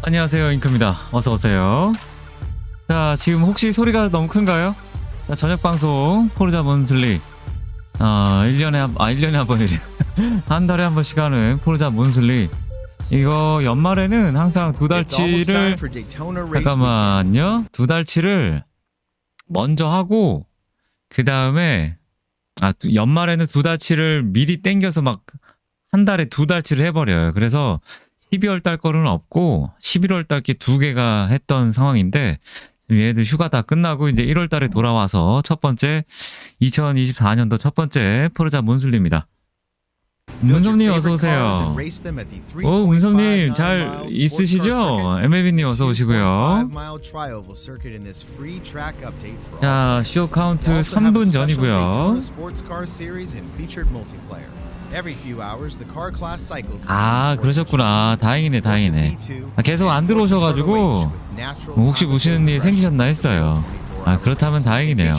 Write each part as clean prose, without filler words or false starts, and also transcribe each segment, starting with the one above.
안녕하세요, 잉크입니다. 어서오세요. 자, 지금 혹시 소리가 너무 큰가요? 자, 저녁 방송 포르자 몬슬리 1년에 한 번이래. 한 달에 한 번씩 하는 포르자 몬슬리. 이거 연말에는 항상 두 달치를 잠깐만요. 두 달치를 먼저 하고 그 다음에 연말에는 두 달치를 미리 땡겨서 막 한 달에 두 달치를 해버려요. 그래서 12월 달 거는 없고 11월 달 게 두 개가 했던 상황인데 지금 얘들 휴가 다 끝나고 이제 1월 달에 돌아와서 첫 번째 2024년도 첫 번째 포르자 몬슬리입니다. 문섭님 어서오세요. 문섭님 잘 있으시죠? MLB님 어서오시고요. 자, 쇼 카운트 3분 전이고요. 그러셨구나. 다행이네. 계속 안 들어오셔가지고 혹시 보시는 일 생기셨나 했어요. 그렇다면 다행이네요.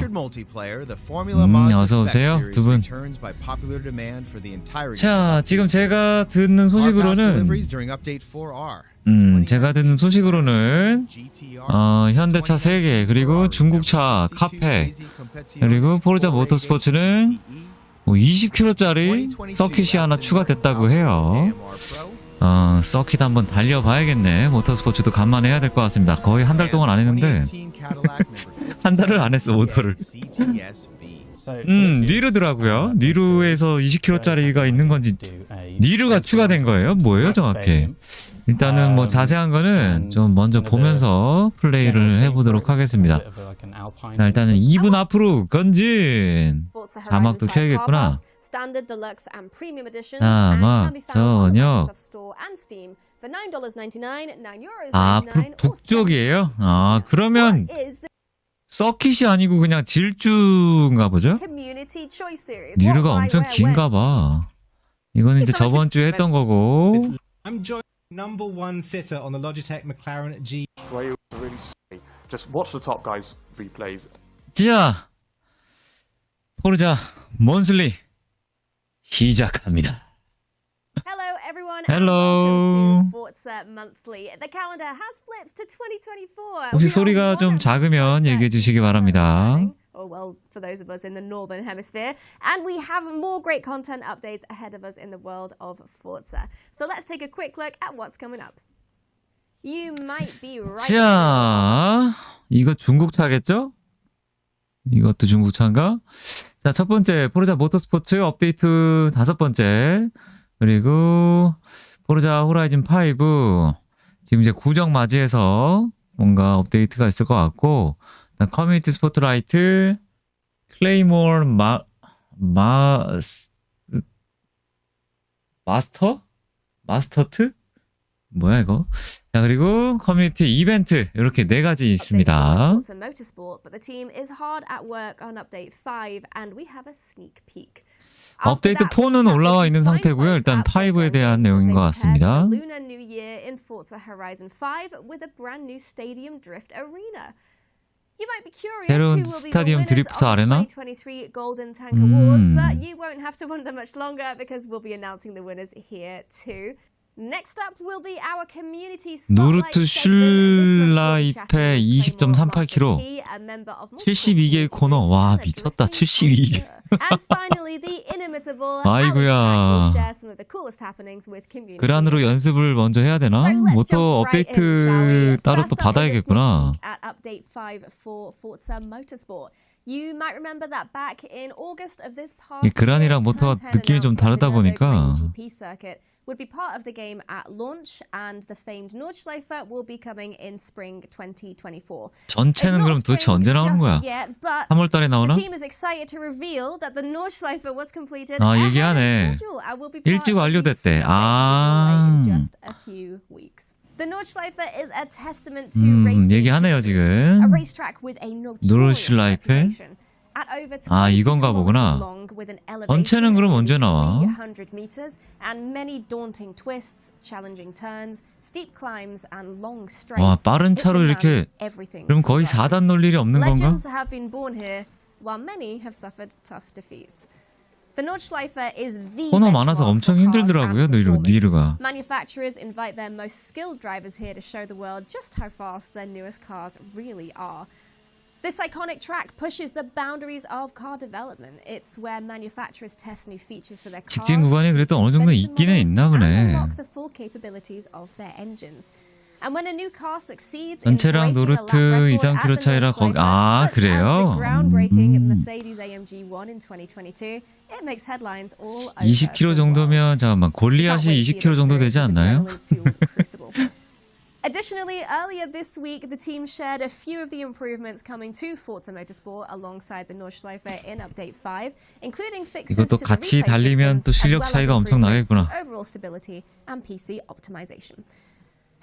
어서오세요 두 분. 자, 지금 제가 듣는 소식으로는 현대차 3개 그리고 중국차 카페 그리고 포르자 모터스포츠는 20km짜리 서킷이 하나 추가됐다고 해요. 서킷 한번 달려봐야겠네. 모터스포츠도 간만에 해야 될 것 같습니다. 거의 한 달 동안 안 했는데 한 달을 안 했어 모터를. 니르더라고요. 니르에서 20km짜리가 있는 건지 니르가 추가된 거예요? 뭐예요 정확히? 일단은 뭐 자세한 거는 좀 먼저 보면서 플레이를 해보도록 하겠습니다. 자, 일단은 2분 앞으로 건진. 자막도 켜야겠구나. 저녁. 북쪽이에요? 그러면 서킷이 아니고 그냥 질주인가 보죠? 니르가 엄청 긴가 봐. 이거는 이제 저번 주에 했던 거고. Number one sitter on the Logitech McLaren G. Just watch the top guys replays. 자, 포르자 몬슬리 시작합니다. Hello everyone. Hello. And welcome to Forza Monthly. The calendar has flipped to 2024. 혹시 소리가 좀 작으면 얘기해 주시기 바랍니다. Or well, for those of us in the northern hemisphere. And we have more great content updates ahead of us in the world of Forza. So let's take a quick look at what's coming up. You might be right. 자, 이거 중국차겠죠? 이것도 중국차인가? 자, 첫 번째 포르자 모터스포츠 업데이트 5번째. 그리고 포르자 호라이즌 5 지금 이제 구정 맞이해서 뭔가 업데이트가 있을 것 같고, 커뮤니티 스포트라이트 클레이모어 마스터트? 뭐야 이거? 자, 그리고 커뮤니티 이벤트 이렇게 4가지 있습니다. 업데이트 4는 올라와 있는 상태고요. 일단 5에 대한 내용인 것 같습니다. 새로운 스타디움 드리프트 아레나? 누르트 슐라이페 20.38km 72개의 코너. 와, 미쳤다. 72개. 아이고야. 그란으로 연습을 먼저 해야 되나? 모터 업데이트 따로 또 받아야겠구나. 이 그란이랑 모터가 느낌이 좀 다르다 보니까 would be part of the game at launch, and the famed Nordschleife will be coming in spring 2024. 전체는 그럼 도대체 언제 나오는 거야? 3월 달에 나오나? The team is excited to reveal that the Nordschleife was completed. 얘기하네. 일찍 완료됐대. Just a few weeks. The Nordschleife is a testament to racing. 얘기하네요 지금. A racetrack with a 노르슐라이페. 이건가 보구나. 전체는 그럼 언제 나와? 와, 빠른 차로 이렇게 그럼 거의 4단 놀 일이 없는 건가? The Nordschleifer is the 코너 많아서 엄청 힘들더라고요, 니르가. Manufacturers invite their most skilled drivers here to show the world just how fast their newest cars really are. This iconic track pushes the boundaries of car development. It's where manufacturers test new features for their cars. 직진 구간이 그래도 어느 정도 있기는 있나 보네. Unlock the full capabilities of their engines. And when a new car succeeds 전체랑 노르트 2, 3km 차이라 거기 그래요? groundbreaking Mercedes AMG 1 in 2022, it makes headlines all over 20km 정도면 잠깐만 골리앗이 20km 정도 되지 않나요? Additionally, earlier this week, the team shared a few of the improvements coming to Forza Motorsport alongside the Nordschleifer in Update 5, including fixes 이것도 to the 같이 replay 달리면 또 system, 실력 as well as 차이가 엄청 improvements to 나겠구나. overall stability and PC optimization.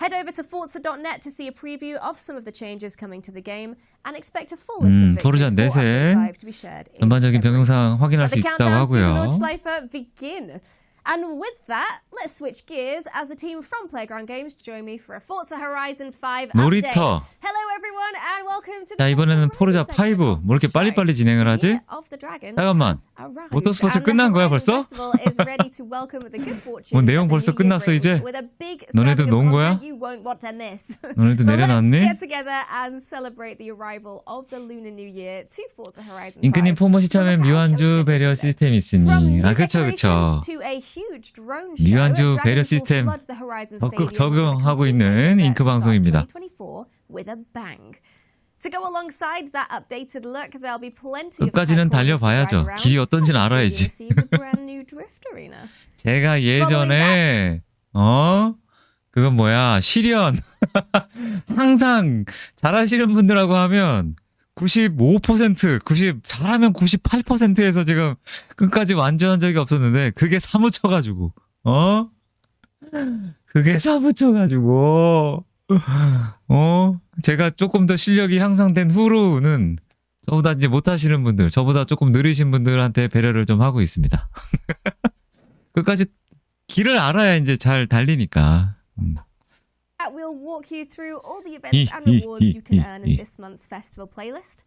Head over to Forza.net to see a preview of some of the changes coming to the game and expect a full list of 포르자 fixes for 넷의 Update 5 to be shared in 전반적인 February. 변경사항 확인할 수 Let the 있다고 countdown to the 하고요. Nordschleifer begin. And with that, let's switch gears as the team from Playground Games join me for a Forza Horizon 5 update. 놀이터. Hello everyone and welcome to 자, the 이번에는 Forza 포르자 Horizon 5. 뭐 이렇게 빨리빨리 진행을 하지? 잠깐만. 모터스포츠 끝난 거야 벌써? 뭐 내용 벌써 끝났어 이제? 너네도 놓은 거야? 너네도 내려놨니? 잉크님 포머 시참엔 미완주 배려 시스템이 있으니. 그쵸. 미완주 배려 시스템 적극 적용하고 있는 잉크 방송입니다. 끝까지는 달려봐야죠. 길이 어떤지는 알아야지. 제가 예전에 그건 뭐야 실현 항상 잘하시는 분들하고 하면 95%, 잘하면 98%에서 지금 끝까지 완주한 적이 없었는데 그게 사무쳐가지고 제가 조금 더 실력이 향상된 후로는 저보다 이제 못하시는 분들, 저보다 조금 느리신 분들한테 배려를 좀 하고 있습니다. 끝까지 길을 알아야 이제 잘 달리니까. We'll walk you through all the events and rewards you can earn in this month's festival playlist.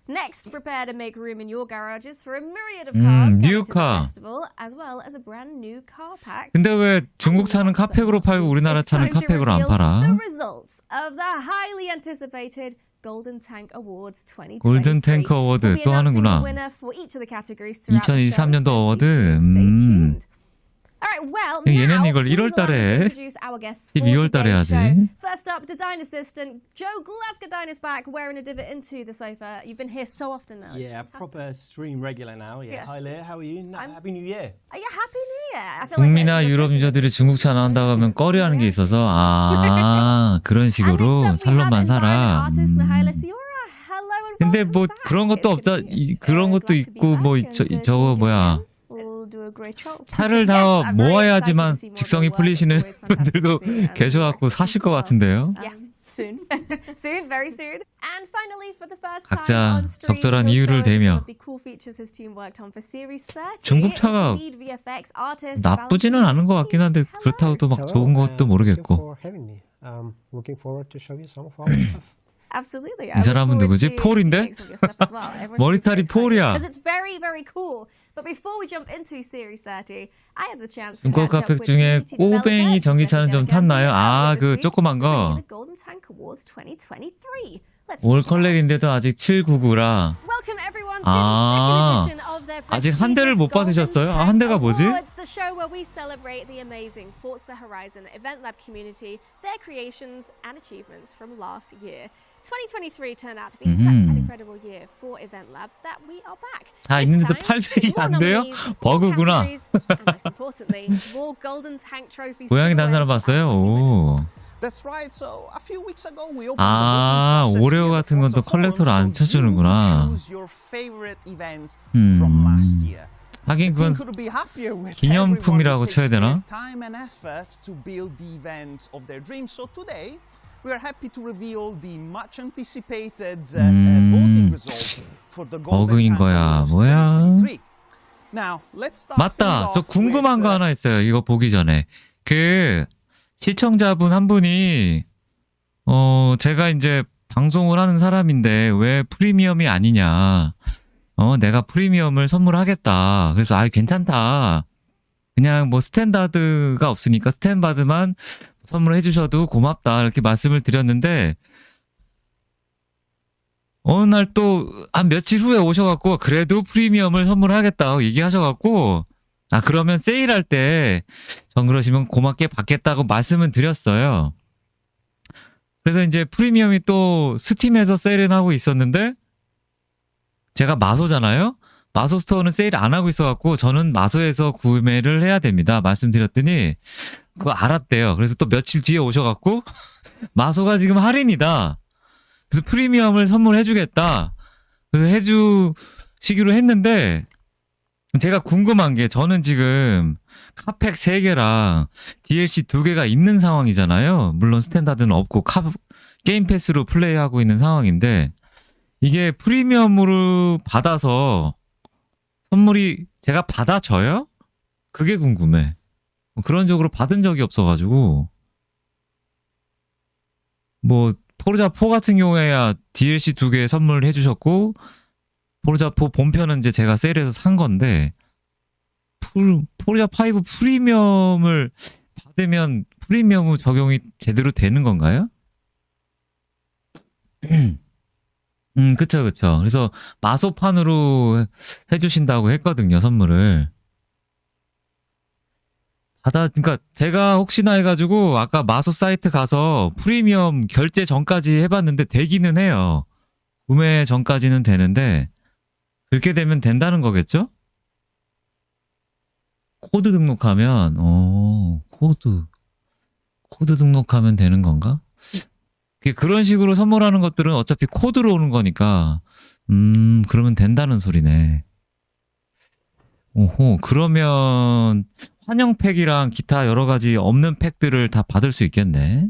Next, prepare to make room in your garages for a myriad of cars coming to the festival, as well as a brand new car pack. 근데 왜 중국 차는 카팩으로 팔고 우리나라 차는 카팩으로 안 팔아? The results of the highly anticipated Golden Tank Awards 2023. 골든 탱크 어워드 또 하는구나. 2023년도 어워드. 얘는 이걸 1월 달에 12월 달에 하지. First up, design assistant Joe Glasgow is back wearing a divot into the sofa. You've been here so often now. Yeah, proper stream regular now. Yeah. Yes. Hi Leah, how are you? Happy New Year. Yeah, Happy New Year. I feel 북미나 유럽 유저들이 중국 차 나온다고 하면 꺼려하는 게 있어서 그런 식으로 살로만 살아. 근데 뭐 그런 것도 없다. 그런 것도 있고 뭐 저거 뭐야. 차를 다 모아야지만 직성이 풀리시는 분들도 계셔갖고 사실 것 같은데요. Soon. Soon, very soon. And finally, for the first time 각자 on stream, 적절한 이유를 대며 중국 차가 나쁘지는 않은 것 같긴 한데 그렇다고 또 막 좋은 것도 모르겠고. 이 사람은 누구지? 폴인데? 머리털이 폴이야. 중고 카팩 중에 꼬뱅이 전기차는 좀 탔나요? 그 조그만 거. 올 컬렉인데도 아직 799라. 아직 한 대를 못 받으셨어요? 한 대가 뭐지? 있는데도 800이 안 돼요? 버그구나. 고양이 단 사람 봤어요? 오. 오레오 같은 건 또 컬렉터로 안 쳐주는구나. 하긴 그건 기념품이라고 쳐야 되나? We are happy to reveal the much anticipated voting results for the 버그인 거야. 뭐야? 맞다. 저 궁금한 거 하나 있어요. 이거 보기 전에. 그 시청자분 한 분이 제가 이제 방송을 하는 사람인데 왜 프리미엄이 아니냐. 내가 프리미엄을 선물하겠다. 그래서 괜찮다. 그냥 뭐 스탠다드가 없으니까 스탠다드만 선물해 주셔도 고맙다. 이렇게 말씀을 드렸는데 어느 날 또 한 며칠 후에 오셔갖고 그래도 프리미엄을 선물하겠다고 얘기하셔갖고 그러면 세일할 때 전 그러시면 고맙게 받겠다고 말씀은 드렸어요. 그래서 이제 프리미엄이 또 스팀에서 세일을 하고 있었는데 제가 마소잖아요. 마소 스토어는 세일 안 하고 있어갖고 저는 마소에서 구매를 해야 됩니다. 말씀드렸더니 그거 알았대요. 그래서 또 며칠 뒤에 오셔갖고 마소가 지금 할인이다. 그래서 프리미엄을 선물해주겠다. 그래서 해주시기로 했는데 제가 궁금한 게 저는 지금 카팩 3개랑 DLC 2개가 있는 상황이잖아요. 물론 스탠다드는 없고 게임 패스로 플레이하고 있는 상황인데 이게 프리미엄으로 받아서 선물이 제가 받아져요? 그게 궁금해. 그런 쪽으로 받은 적이 없어가지고 뭐 포르자 4 같은 경우에야 DLC 2개 선물해 주셨고 포르자 4 본편은 이제 제가 세일해서 산 건데 포르자 5 프리미엄을 받으면 프리미엄 적용이 제대로 되는 건가요? 그쵸. 그래서 마소판으로 해주신다고 했거든요, 선물을. 그러니까 제가 혹시나 해가지고 아까 마소 사이트 가서 프리미엄 결제 전까지 해봤는데 되기는 해요. 구매 전까지는 되는데 그렇게 되면 된다는 거겠죠? 코드 등록하면 코드 등록하면 되는 건가? 그런 식으로 선물하는 것들은 어차피 코드로 오는 거니까 그러면 된다는 소리네. 오호, 그러면 환영팩이랑 기타 여러 가지 없는 팩들을 다 받을 수 있겠네.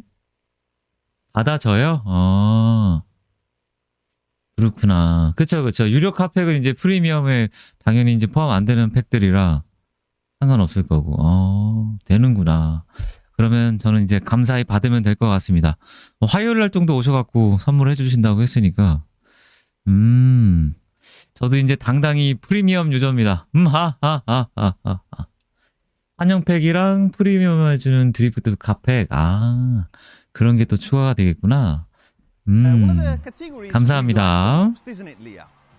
받아져요? 그렇구나. 그쵸. 유료 카팩은 이제 프리미엄에 당연히 이제 포함 안 되는 팩들이라 상관없을 거고. 되는구나. 그러면 저는 이제 감사히 받으면 될 것 같습니다. 화요일 날 정도 오셔갖고 선물해 주신다고 했으니까. 저도 이제 당당히 프리미엄 유저입니다. 환영팩이랑 프리미엄 해주는 드리프트 카팩. 그런 게 또 추가가 되겠구나. 감사합니다.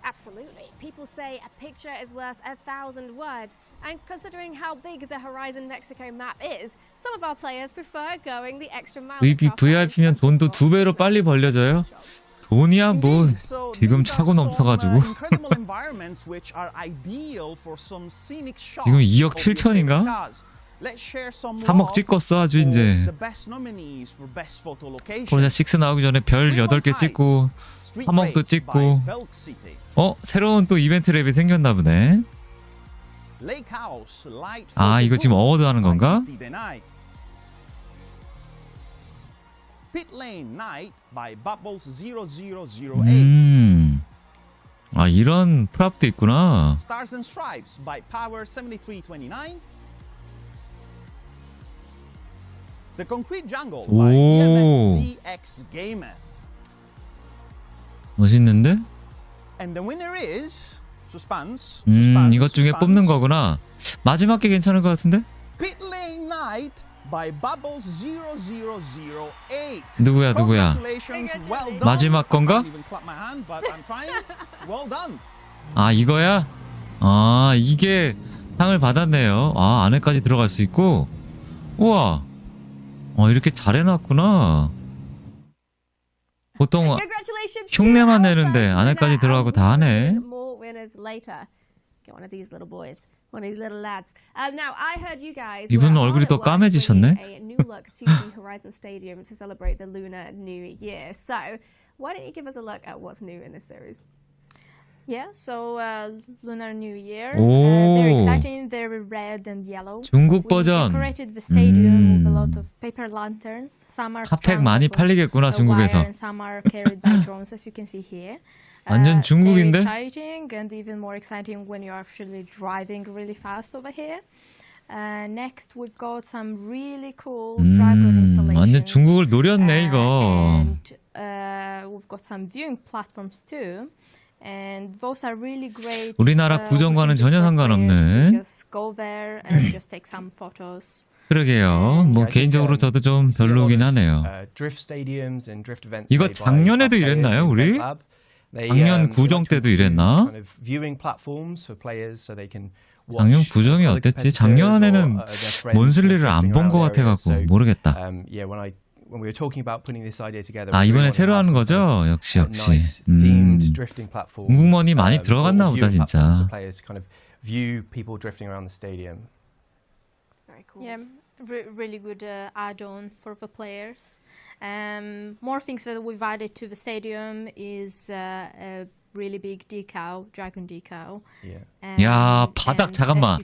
Absolutely. People say a picture is worth 1,000 words. And considering how big the Horizon Mexico map is, some of our players prefer going the extra mile. VIP면 돈도 2배로 빨리 벌려져요? 돈이야 뭐 지금 차고 넘쳐가지고 지금 2억 7천인가? 3억 찍었어 아주 이제. 포르자 6 나오기 전에 별 8개 찍고 3억도 찍고. 새로운 또 이벤트 랩이 생겼나 보네. 이거 지금 어워드 하는 건가? 이런 프랍도 있구나. 오, 멋있는데? 이것 중에 뽑는 거구나. 마지막 게 괜찮을 것 같은데? 누구야? 마지막 건가? 이거야? 이게 상을 받았네요. 안에까지 들어갈 수 있고. 우와. 이렇게 잘 해놨구나. 보통 흉내만 내는데 안에까지 들어가고 다 하네. 이분 얼굴이 더 까매지셨네. Yeah, so Lunar New Year. They're exciting. They're red and yellow. 중국 버전. We decorated the stadium with a lot of paper lanterns. Some are 핫팩 많이 팔리겠구나 중국에서. and some are carried by drones, as you can see here. 완전 중국인데? Very exciting, and even more exciting when you're actually driving really fast over here. Next, we've got some really cool dragon installations. 완전 중국을 노렸네 이거. And we've got some viewing platforms too. And those are really great. 우리나라 구정과는 전혀 상관없는. Just go there and just take some photos. 그러게요. 뭐 개인적으로 저도 좀 별로긴 하네요. 이거 작년에도 이랬나요, 우리? 작년 구정 때도 이랬나? 작년 구정이 어땠지? 작년에는 몬슬리를 안 본 것 같아갖고 모르겠다. 아, 이번에 새로 하는 거죠? 역시. 중국머니 많이 들어갔나 보다, 진짜. Yeah, really good add-on for the players. More things that we've added to the stadium is a really big decal, dragon decal. 야, 바닥 잠깐만.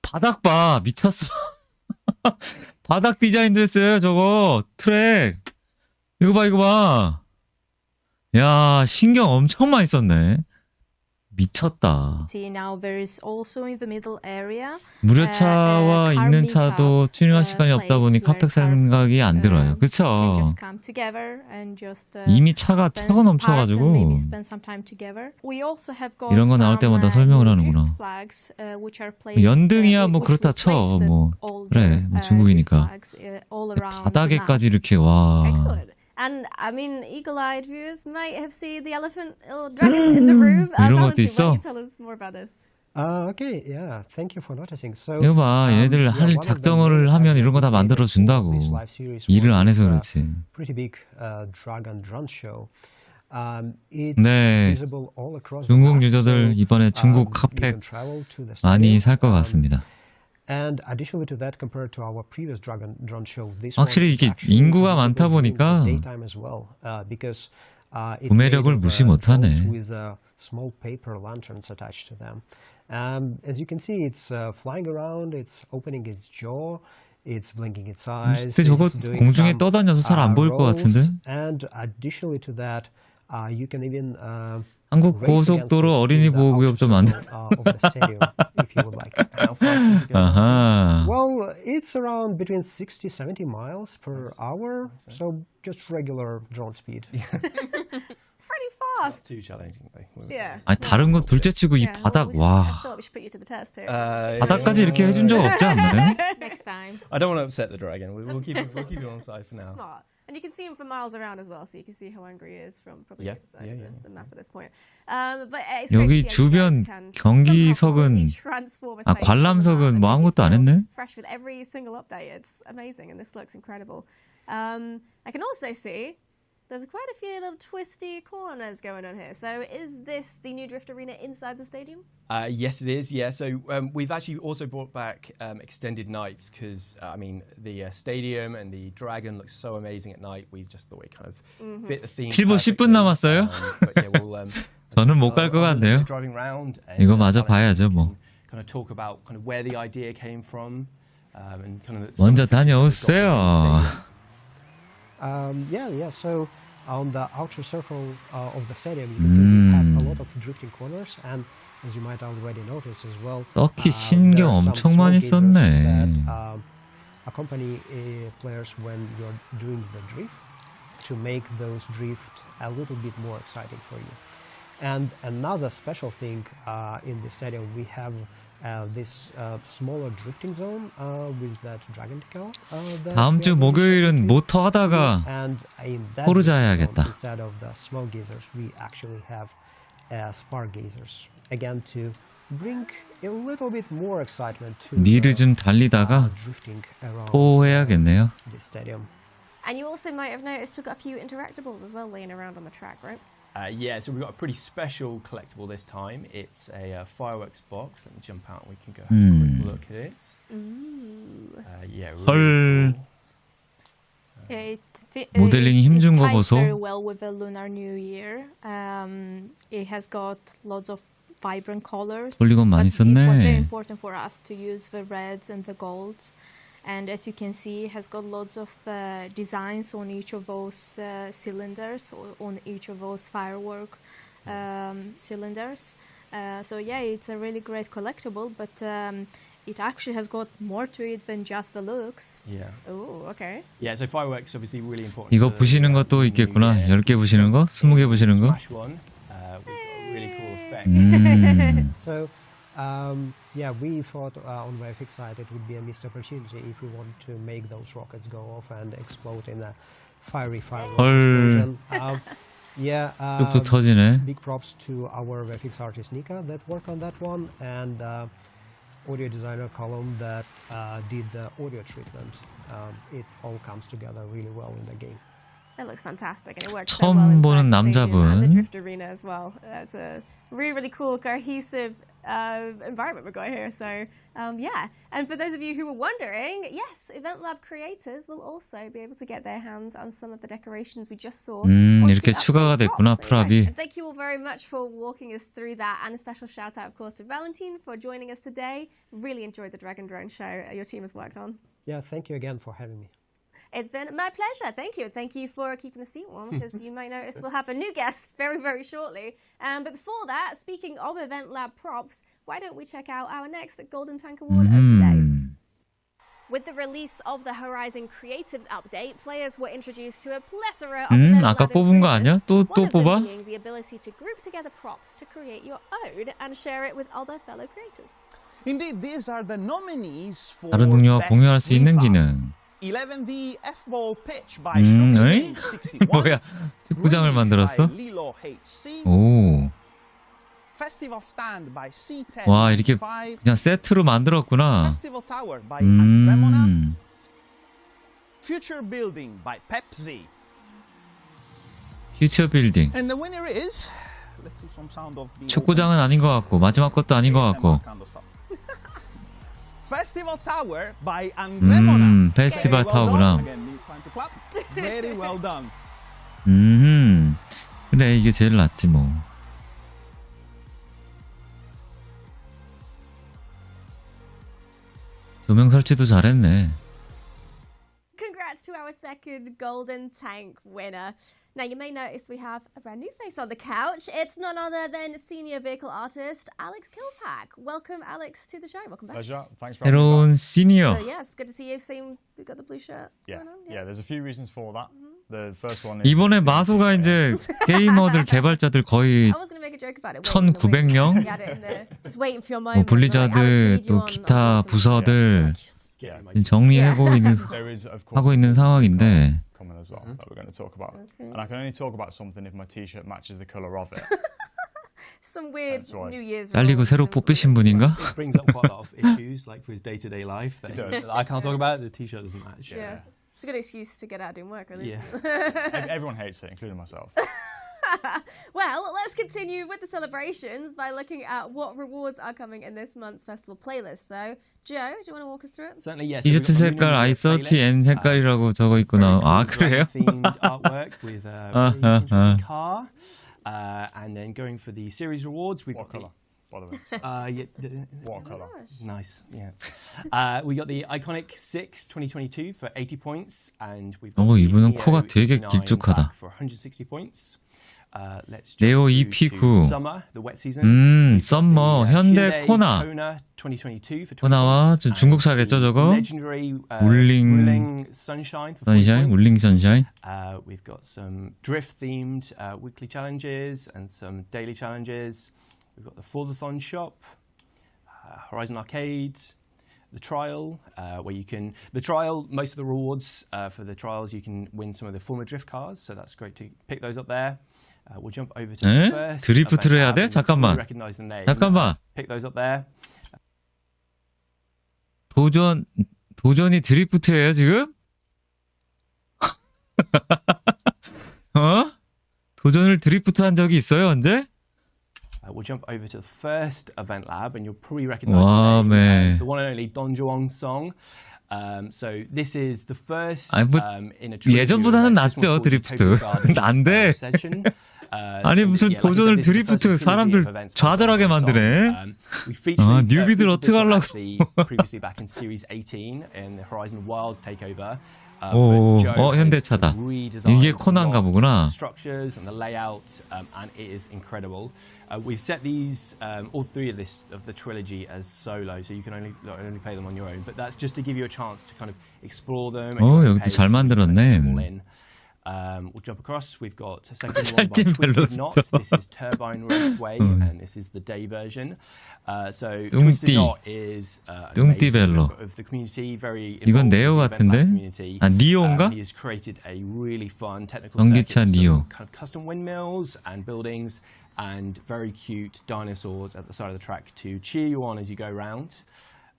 바닥 봐, 미쳤어. 바닥 디자인도 했어요, 저거. 트랙. 이거 봐. 야, 신경 엄청 많이 썼네. 미쳤다. 무료차와 있는 차도 튜닝할 시간이 없다 보니 카펙 생각이 안 들어요. 그쵸? 이미 차가 차고 넘쳐가지고 이런 거 나올 때마다 설명을 하는구나. 연등이야 뭐 그렇다 쳐. 뭐 그래, 뭐 중국이니까. 바닥에까지 이렇게 와. And I mean, eagle-eyed viewers might have seen the elephant or dragon in the room. 이런 것도 있어? Why don't you tell us more about this? Okay, yeah, thank you for noticing. So, 이거 봐, 얘네들 할 작정을 하면 이런 거 다 만들어 준다고. 일을 안 해서 그렇지. Pretty big dragon drone show. 네, 중국 유저들 이번에 중국 핫팩 많이 살 것 같습니다. And additionally to that, compared to our previous drone show, this 확실히 이게 인구가 많다 보니까 구매력을 무시 못하네. with small paper lanterns attached to them. As you can see, it's flying around, it's opening its jaw, it's blinking its eyes. 근데 저거 공중에 떠다녀서 잘 안 보일 것 같은데? And additionally to that, you can even 한국 고속도로 어린이 보호구역도 만들. 아하. Well, it's around between 60-70 miles per hour, so just regular drone speed. It's pretty fast. Too challenging, though. Yeah. 아니 다른 거 둘째치고 이 바닥 와. I thought we should put you to the test too. 바닥까지 이렇게 해준 적 없지 않나요? Next time. I don't want to upset the dragon. We'll keep it on side for now. It's not. And you can see him for miles around as well, so you can see how angry he is from probably the other side of the map at this point. But it's 여기 great to see 주변 how you guys can 경기석은 somehow transform a 아 space 관람석은 뭐 아무것도 안 했네? fresh with every single update. It's amazing, and this looks incredible. I can also see there's quite a few little twisty corners going on here. So is this the new Drift Arena inside the stadium? Yes, it is. Yeah. So we've actually also brought back extended nights because I mean the stadium and the dragon looks so amazing at night. We just thought it kind of fit the theme. 7분 10분 남았어요? 저는 못 갈 것 같네요. 이거 마저 봐야죠 뭐. Kind of talk about kind of where the idea came from and kind of. 먼저 다녀오세요. Yeah. So on the outer circle of the stadium, you can see we have a lot of drifting corners, and as you might already notice as well, 서킷 신경 엄청 많이 썼네. accompany players when you're doing the drift to make those drift a little bit more exciting for you. And another special thing in the stadium, we have this smaller drifting zone with that dragon decal. 다음 주 목요일은 모터 하다가 포르자 해야겠다. Instead of the smoke geysers, we actually have spark geysers again to bring a little bit more excitement to 니를 좀 달리다가 포해야겠네요. the stadium. And you also might have noticed we've got a few interactables as well laying around on the track, right? Yeah, so we've got a pretty special collectible this time. It's a fireworks box. Let me jump out. We can go have a quick look at it. Yeah, really cool. 모델링이 힘준 거 보소. Very well with the Lunar New Year. It has got lots of vibrant colors. 폴리곤 많이 It was very 썼네. important for us to use the reds and the golds. And as you can see, it has got lots of designs on each of those cylinders, or on each of those firework cylinders. So yeah, it's a really great collectible, but it actually has got more to it than just the looks. Yeah. Oh, okay. Yeah, so fireworks obviously really important. 이거 부시는 것도 있겠구나. 10개 부시는 거? 20개 부시는 거? Smash one. effect. So, yeah, we thought on VFX side it would be a missed opportunity if we want to make those rockets go off and explode in a fiery fireworks explosion. Yeah, 뚝뚝 터지네. big props to our VFX artist Nika that worked on that one, and audio designer Column that did the audio treatment. It all comes together really well in the game. It looks fantastic, and it works so well 처음 inside 보는 the stadium and the 남자분. drift arena as well. It's a really, really cool, cohesive environment we've got here. So, yeah. And for those of you who were wondering, yes, Event Lab creators will also be able to get their hands on some of the decorations we just saw. 이렇게 추가가 됐구나, 프랍이. And thank you all very much for walking us through that, and a special shout out, of course, to Valentine for joining us today. Really enjoyed the Dragon Drone show your team has worked on. Yeah, thank you again for having me. It's been my pleasure. Thank you. Thank you for keeping the seat warm, because you might notice we'll have a new guest very, very shortly. But before that, speaking of Event Lab props, why don't we check out our next Golden Tank Award of today? With the release of the Horizon Creatives update, players were introduced to a plethora of Event 아까 Lab 뽑은 거 아니야? improvements, 또 one of them 뽑아? being the ability to group together props to create your own and share it with other fellow creators. Indeed, these are the nominees for 다른 동료와 Best 공유할 수 있는 Reef 기능. 11V F-ball pitch by Shopee 61. 뭐야? 축구장을 만들었어? by Lilo HC. 오. Festival stand by C10. 와, 이렇게 5. 그냥 세트로 만들었구나. Festival tower by Andremona. 음. Future building by Pepsi. 퓨처 빌딩. And the winner is. Let's do some sound of the 축구장은 아닌 것 같고 마지막 것도 아닌 것 같고. kind of stuff. Festival Tower by Andremona. 페스티벌 Very well 타워구나. done. Again, me trying to clap. Very well done. 그래, 이게 제일 낫지 뭐. 조명 설치도 잘했네. Congrats to our second Golden Tank winner. Now, you may notice we have a brand new face on the couch. It's none other than senior vehicle artist Alex Kilpack. Welcome, Alex, to the show. Welcome back. Pleasure. Thanks for having me 새로운 back. 시니어. So, yeah, it's good to see you. Seen we've got the blue shirt Yeah, going on. yeah. There's a few reasons for that. The first one is 이번에 마소가 이제 게이머들 개발자들 거의 I was going to make a joke about it. waiting in the 1900명? wings. You had it in there. Just waiting for your moment. 블리자드 Like, Alex, we need you 또 on 기타 some- 부서들 yeah, 정리하고 있는 there is of course 하고 있는 상황인데 coming as well that we're going to talk about, and I can only talk about something if my T-shirt matches the color of it. Some weird That's right. New Year's. 잘리고 resolutions 새로 or 뽑히신 분인가? It brings up quite a lot of issues, like for his day-to-day life. That It does. I can't talk about it. The T-shirt doesn't match. Yeah. It's a good excuse to get out doing work, at least. Yeah. Everyone hates it, including myself. Well, let's continue with the celebrations by looking at what rewards are coming in this month's festival playlist. So, Joe, do you want to walk us through it? Certainly, yes. 티셔츠 색깔 i30N 색깔이라고 적어 있구나. 아, 그래요? Themed artwork with a really interesting car, and then going for the series rewards, we've What got color, by the way? What color? Nice, yeah. We got the iconic Chzzk 2022 for 80 points, and we've got the 이분은 Neo 코가 되게 E9 길쭉하다. Black for 160 points. Let's 네오 jump through to EP9. Summer, the wet season. 썸머, 현대 코나. Kona 2022 for 20 코나와 points, 중국사겠죠, and 저거? Legendary 울링 Sunshine for 40 선샤인, points. 울링 선샤인. We've got some drift-themed weekly challenges and some daily challenges. We've got the Forzathon shop, Horizon Arcade, the trial, where you can... The trial, most of the rewards for the trials, you can win some of the former drift cars, so that's great to pick those up there. We'll jump over to 에? the first 드리프트를 해야 event 돼? lab, and 잠깐만. you'll recognize the name. 잠깐만. Pick those up there. 도전이 드리프트예요, 지금? 어? 도전을 드리프트 한 적이 있어요, 언제? We'll jump over to the first event lab, and you'll probably recognize 와, the name, 매. the one and only Don Juan song. So this is the first 아니, 뭐, in a trilogy 예전보다는 of events. This 낫죠, one's called 드리프트. Utopia Gardens, 안 돼. session. 아니, 무슨 Yeah, like I said, 도전을 this is the first 드리프트 trilogy 사람들 of events 좌절하게 song. 만드네. We featured, 아, 뉴비들 featured this one 어떡하려고. actually previously back in Series 18 in the Horizon Wilds takeover. 오, but Joe has 현대차다. redesigned 이게 코난가 a lot 보구나. of structures and the layout, and it is incredible. We've set these all three of the trilogy as solo, so you can only play them on your own. But that's just to give you a chance to kind of explore them. at 오, your own 여기도 pace 잘 and kind of 만들었네. take them all in. We'll jump across. We've got a second one by Twisted Knot. This is Turbine Raceway, and this is the day version. So Twisted Knot is an amazing member of the community, very 이건 involved 네오 with the event lab 같은데? community. 아, 니오인가? He has created a really fun technical 전기차 circuit, 니오. some kind of custom windmills and buildings, and very cute dinosaurs at the side of the track to cheer you on as you go round.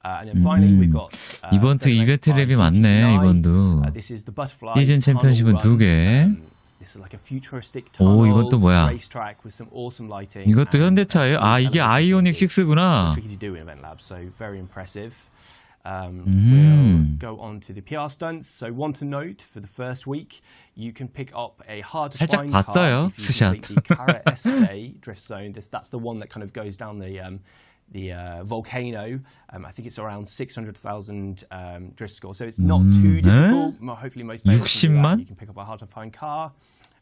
And then finally, we've got 이번 주 이벤트 랩이 많네, 이번도. This is the butterfly 시즌 챔피언십은 tunnel 2개. This is like a futuristic 오, tunnel 이건 또 뭐야? racetrack with some awesome lighting. 이것도 and 현대차예요? 아, 이게 아이오닉 6구나. tricky to do in Event Lab, so very impressive. We'll go on to the PR stunts. So one to note for the first week, you can pick up a hard to 살짝 find 봤어요, car if you 스샷. complete the Cara Este drift zone. That's the one that kind of goes down the volcano. I think it's around 600,000 drift score, so it's not too difficult. Hopefully most players can do that. 60만? You can pick up a hard to find car,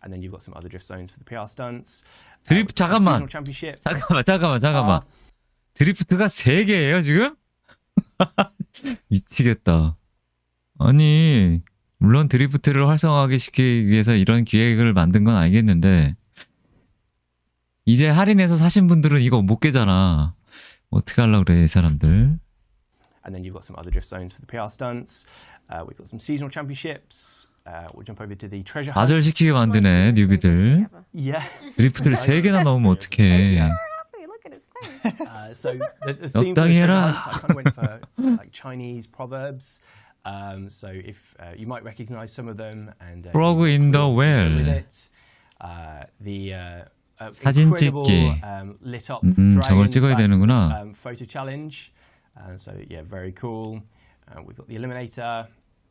and then you've got some other drift zones for the PR stunts. 드리프트 잠깐만. Championship. 잠깐만. 드리프트가 3개예요, 지금? 미치겠다. 아니, 물론 드리프트를 활성화하게 시키기 위해서 이런 기획을 만든 건 알겠는데 이제 할인해서 사신 분들은 이거 못 깨잖아. 어떻게 하려고 그래, 이 사람들. And then you've got some other drift zones for the PR stunts. We've got some seasonal championships. We'll jump over to the treasure hunt. 좌절시키게 만드네, 뉴비들. Yeah. 드리프트를 3개나 넣으면 어떡해. Look at his face. So the theme for the 적당히 treasure 해라. hunts, I kind of went for like Chinese proverbs. So if you might recognize some of them, and Frog in the well. with it. The 사진 incredible 찍기. lit up 저걸 dragons 찍어야 back 되는구나. from, photo challenge. So yeah, very cool. We've got the eliminator.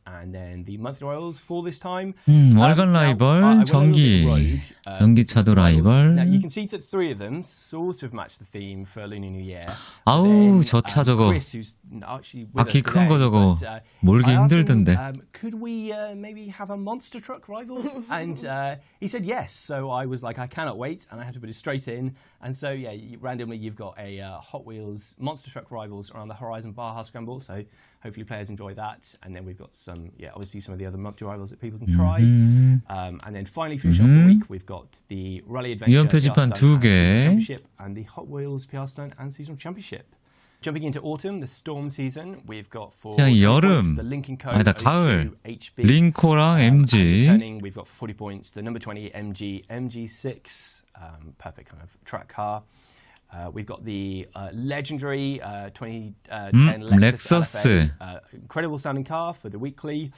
And then the monthly royals for this time. 월간 라이벌, 전기차도 라이벌. Now you can see that 3 of them sort of match the theme for Lunar New Year. 아우, 저 차 저거. Chris, who's actually with 바퀴 us 큰 거 today, 저거 but, 몰기 I asked him, 힘들던데. could we maybe have a monster truck rivals? And he said yes. So I was like, I cannot wait, and I had to put it straight in. And so yeah, randomly you've got a Hot Wheels monster truck rivals around the Horizon Baja Scramble. So hopefully players enjoy that. And then we've got some, obviously some of the other monthly rivals that people can try. And then finally finish off the week, we've got the Rally Adventure 이연 표지판 PR Stunt 2개. and Seasonal Championship and the Hot Wheels PR Stunt and Seasonal Championship. Jumping into autumn, the storm season, we've got for 그냥 20 여름. points, the Lincoln Co. 아니다, 가을. HB. 링코랑 And MG. returning, we've got 40 points, the number 20 MG6, perfect kind of track car. We've got the legendary 2010 Lexus LFA, incredible sounding car for the weekly.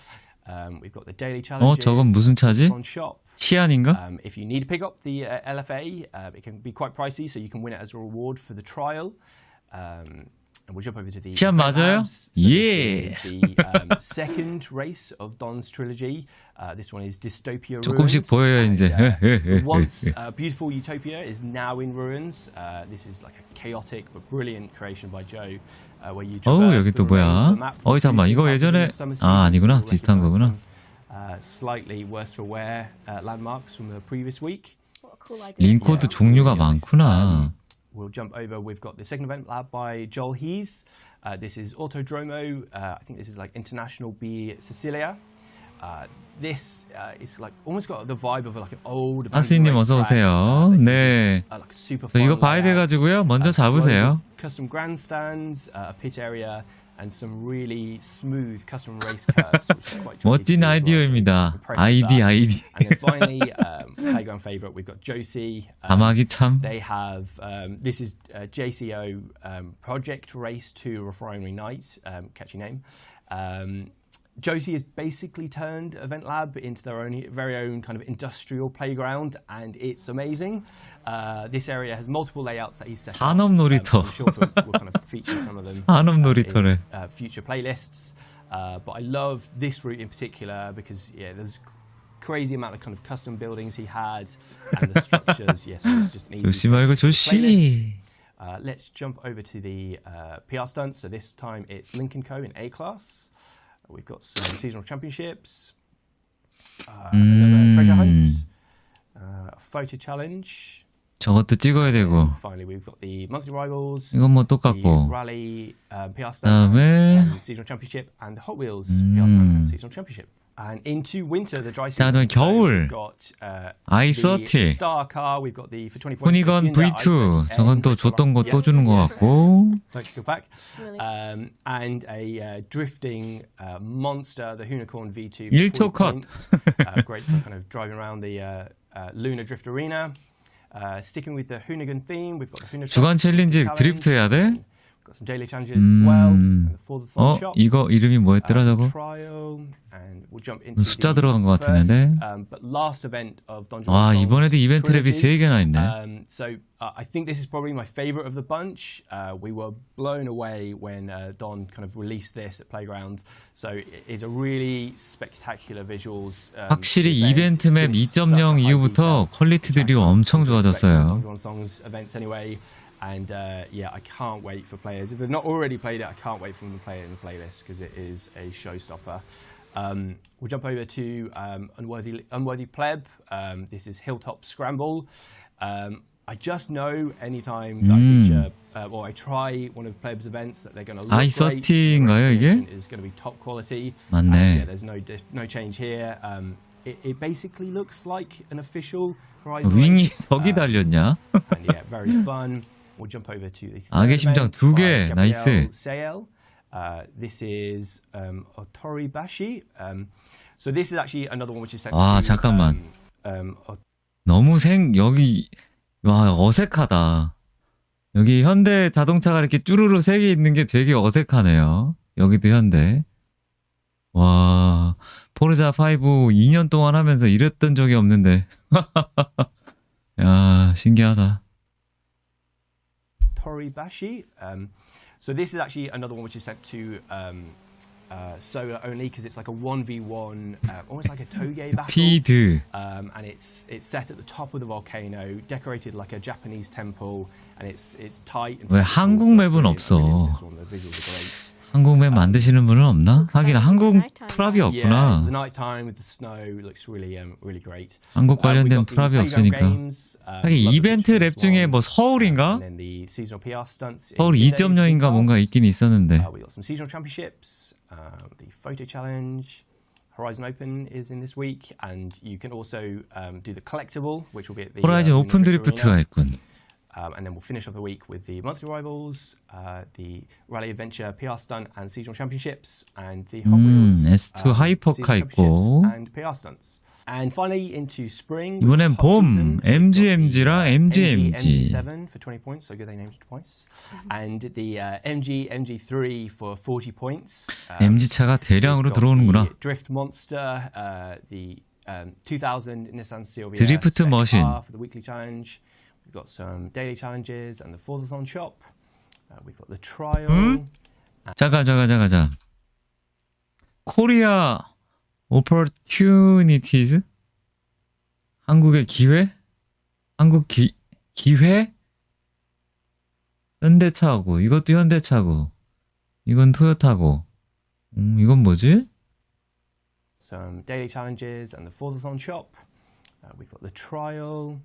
We've got the daily challenges. 저건 무슨 차지? On shop. 시안인가? If you need to pick up the LFA, it can be quite pricey, so you can win it as a reward for the trial. And we'll jump over to the 시안 맞아요? So 예. this is the second race of Don's trilogy. This one is Dystopia 조금씩 Ruins. 보여요, And, 이제. the once beautiful utopia is now in ruins. This is like a chaotic but brilliant creation by Joe, where you traverse 여기 또 the remains of 뭐야? the map. 잠깐만, 이거 Previously 예전에 summer 아, seasons, 아니구나. you'll 비슷한 recognise 거구나. some, slightly worse for wear landmarks from the previous week. What a cool idea. 링코도 종류가 많구나. We'll jump over. We've got the second event lab by Joel Hees. This is Autodromo. I think this is like International B Sicilia. This is like almost got the vibe of like an old. 하수인님 어서 오세요. 네. Like super 저 fun 이거 봐야 layout. 돼가지고요. 먼저 Loads of 잡으세요. Custom grandstands, a pit area, and some really smooth custom race curves, which is quite tricky to 멋진 do as well, so 아이디어입니다. impressed with that. 아이디. And then finally, playground favorite, we've got Josie. 가마기 참. They have, this is JCO Project Race to Refinery Night, catchy name. Josie has basically turned Event Lab into their own, very own kind of industrial playground, and it's amazing. This area has multiple layouts that he's set up. 산업놀이터. I'm sure we'll kind of feature some of them 산업놀이터래. in future playlists. But I love this route in particular because, there's crazy amount of kind of custom buildings he had, and the structures. Yes, so it's just an easy 조시 말고 조시. playlist. Let's jump over to the PR stunts. So this time it's Lincoln Co. in A class. We've got some seasonal championships, another treasure hunt, a photo challenge. 저것도 찍어야 되고. Finally, we've got the monthly rivals, 이건 뭐 the 똑같고. rally PR stunt, 그다음에 and seasonal championship, and the Hot Wheels PR stunt and seasonal championship. And into winter, the dry 자, season. 그다음에 겨울. We've got i30 the star car. We've got the for 20 points. 후니건 V2 저건 또 줬던 거 또 주는 것 같고 Thanks, go back. And a drifting monster, the Unicorn V2. 1초 컷. Great for kind of driving around the Lunar Drift Arena. Sticking with the Hoonigan theme, we've got the Hoonigan 주간 챌린지 드리프트 해야 돼? Got some daily challenges as well. And the For the Thorn Shop. 이거 이름이 뭐였더라 저거? Trial, and we'll jump into 숫자 the 들어간 것 first, 같았는데. but last event of Dungeons 와, and Souls 이번에도 이벤트 랩이 Trilogy. 3개나 있네. So I think this is probably my favorite of the bunch. We were blown away when Don kind of released this at Playground. So it's a really spectacular visuals. 확실히 event. 이벤트 맵 It's 2.0 이후부터 퀄리티들이 엄청 좋아졌어요. Dungeons and Songs events anyway. And yeah, I can't wait for players. If they've not already played it, I can't wait for them to play it in the playlist because it is a showstopper. We'll jump over to Unworthy Pleb. This is Hilltop Scramble. I just know anytime that I feature or I try one of Pleb's events that they're going to look great. i30인가요 이게? Is going to be top quality. 맞네. Yeah, there's no change here. It basically looks like an official Horizon 윙이 race. 저기 달렸냐? And yeah, very fun. We'll jump over to the 악의 심장 third 2개, event by Gabrielle 나이스. Sale. This is Otoribashi. So this is actually another one which is set 아, to 잠깐만. 너무 여기 와 어색하다. 여기 현대 자동차가 이렇게 쭈루루 3개 있는 게 되게 어색하네요. 여기도 현대. 와 포르자 5 2년 동안 하면서 이랬던 적이 없는데. 야 신기하다. Toribashi. So this is actually another one which is set to solar only because it's like a 1v1, almost like a toge battle. 피드. And it's set at the top of the volcano, decorated like a Japanese temple, and it's tight. And 왜 한국 맵은 없어? This one, the visuals are great. 한국 맵 만드시는 분은 없나? 하긴 한국 프랍이 Yeah, the 없구나. nighttime with the snow looks really really great. 한국 관련된 We've got the 프랍이 playground 없으니까. games, 하긴 Love the 이벤트 Pictures 랩 중에 one, 뭐 서울인가? and then the seasonal PR stunts. 서울 2.0인가 뭔가 있긴 있었는데. We got some seasonal championships, the photo challenge. Horizon Open is in this week, and you can also do the collectible, which will be at the 호라이즌 오픈 Drift 드리프트가 Arena. 있군. And then we'll finish off the week with the monthly rivals, the Rally Adventure PR Stunt and Seasonal Championships, and the Hot Wheels S2 하이퍼카 Seasonal 있고. Championships and PR Stunts. And finally into spring. 이번엔 with Hot 봄 Season, we've got the, MGMG랑 MGMG. MG7 for 20 points, so good they named it twice. And the MG3 for 40 points. MG 차가 대량으로 We've got 들어오는구나. the Drift Monster, the 2000 Nissan CLV 드리프트 머신. for the weekly challenge. We've got some daily challenges and the Forza shop. We've got the trial. 잠깐. 코리아 오퍼튜니티즈? 한국의 기회? 한국 기회? 현대차고, 이것도 현대차고, 이건 토요타고. 이건 뭐지? Some daily challenges and the Forza shop. We've got the trial.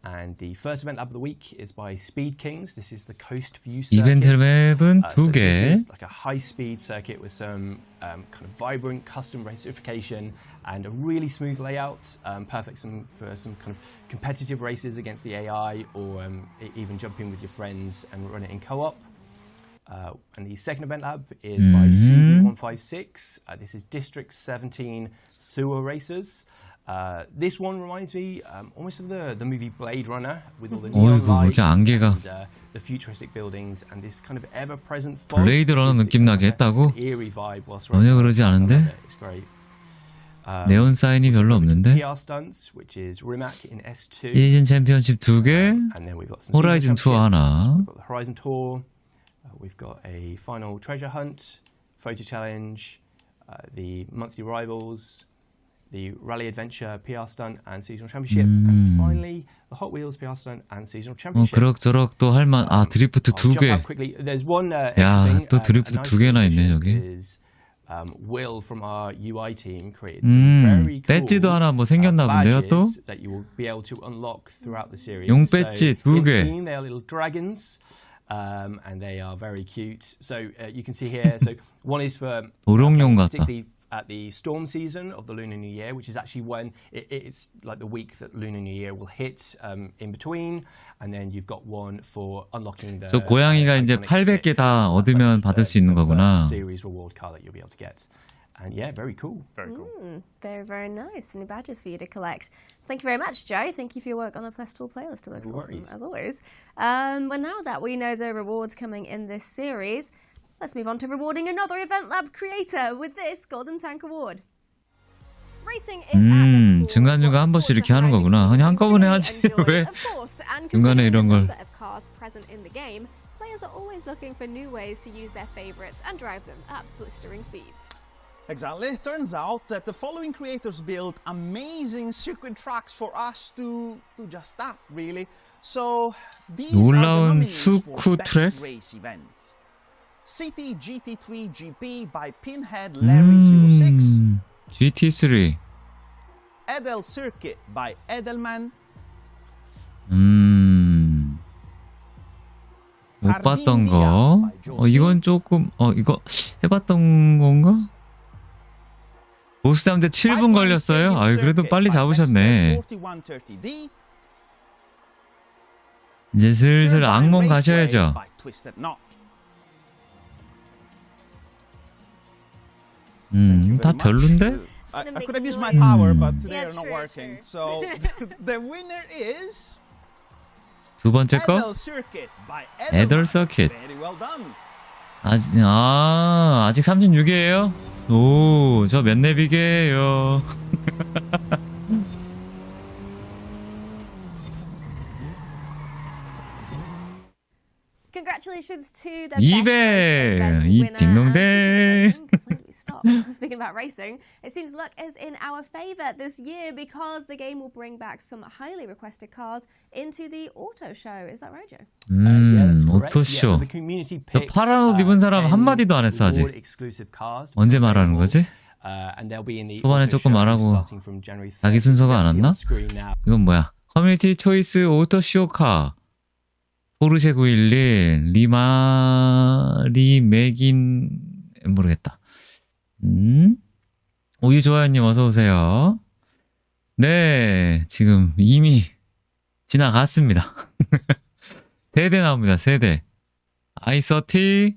And the first event of the week is by Speed Kings. This is the Coast View circuit. 이벤트 맵은 So 2개. this is like a high-speed circuit with some kind of vibrant custom racification and a really smooth layout, perfect for some kind of competitive races against the AI or even jump in with your friends and run it in co-op. And the second event lab is by CB156. This is District 17 Sewer Racers. This one reminds me almost of the movie Blade Runner with all the neon lights and the futuristic buildings and this kind of ever-present fog. 블레이드 러너 느낌 나게 했다고? Eerie vibe whilst 전혀 그러지 않은데? It's great. 네온 사인이 별로 없는데? PR stunts, which is Rimac in S2. 시즌 챔피언십 2개, And then we've got some 호라이즌 투어 하나. We've got the Horizon Tour. We've got a final treasure hunt, photo challenge, the monthly rivals, the Rally Adventure PR Stunt and Seasonal Championship, and finally the Hot Wheels PR Stunt and Seasonal Championship. 그럭저럭 또 할만. 아 드리프트 2개. There's one 야, 또 드리프트 2개나 있네 저기. Will from our UI team created some very cool 배지도 하나 뭐 생겼나 본데요 또? that you will be able to unlock throughout the series. 용 배지 2개. In theme, they are little dragons. And they are very cute. So you can see here. So one is for 도룡용 같다. particularly at the storm season of the Lunar New Year, which is actually when it's like the week that Lunar New Year will hit in between, and then you've got one for unlocking the. 저 고양이가 이제 800개 다 얻으면 받을 수 있는 거구나. Series reward card that you'll be able to get. And yeah, very cool. Very cool. Very, very nice. New badges for you to collect. Thank you very much, Joe. Thank you for your work on the festival playlist. It looks awesome, as always. Well, now that we know the rewards coming in this series, let's move on to rewarding another Event Lab creator with this Golden Tank Award. Racing is at the 중간중간 한 번씩 이렇게 하는 거구나. 아니 한꺼번에 하지 왜 중간에 이런 걸. Players are always looking for new ways to use their favorites and drive them at blistering speeds. Exactly. Turns out that the following creators built amazing circuit tracks for us to just that, really. So these are the 놀라운 nominees for 수쿠 best 트랙? race events. City GT3 GP by Pinhead Larry06. GT3. Edel Circuit by Edelman. 못 봤던 거. 이건 조금 이거 해봤던 건가? 보스 잡는데 7분 걸렸어요. 아유 그래도 빨리 잡으셨네. 이제 슬슬 악몽 가셔야죠. 다 별론데? I could have used my power, but today are not working. So the winner is 두 번째 거? Edel Circuit by 에덜 서킷. Very well done. 아직 36이에요? 오, 저 몇 렙이게요? Congratulations to the 200! 이 딩동댕! Speaking about racing, it seems luck is in our favor this year because the game will bring back some highly requested cars into the auto show. Is that right, Joe? 오토쇼. 저 파란 옷 입은 사람 한마디도 안 했어 아직. 언제 말하는 거지? 초반에 조금 말하고 자기 순서가 안 왔나? 이건 뭐야? 커뮤니티 초이스 오토쇼 카. 포르쉐 911 리맥인 모르겠다. 오유조아님 어서오세요. 네, 지금 이미 지나갔습니다. 세대 나옵니다. 세대 i30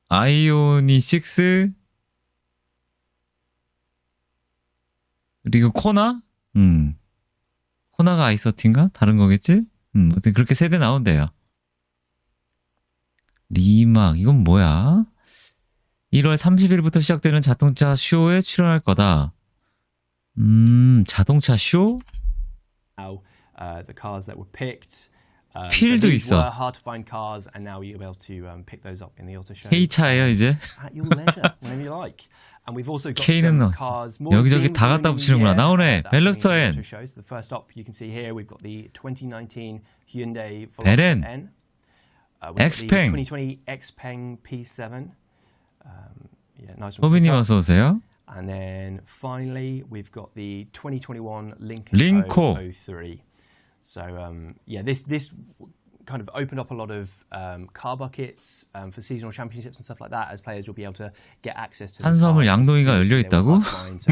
아이오니6 그리고 코나? 코나가 i30인가? 다른 거겠지? 어쨌든 그렇게 세대 나온대요. 리막 이건 뭐야? 1월 30일부터 시작되는 자동차 쇼에 출연할 거다. 자동차 쇼? The cars that were picked. 필도 있어. Hard to find cars, and now you'll be able to pick those up in the auto show. K 차예요 이제. At your leisure, whenever you like. And we've also got K는 some cars. 여기저기 다 갖다 붙이는구나. 나오네. 벨로스터엔. The first up, you can see here, we've got the 2019 Hyundai 베렌. N. 엑스팽. 2020 Xpeng P7. Yeah, nice one. 호비님 어서 오세요. And then finally, we've got the 2021 Linko 03. So yeah, this kind of opened up a lot of car buckets for seasonal championships and stuff like that, as players will be able to get access to. 탄수화물 양동이가 열려 있다고?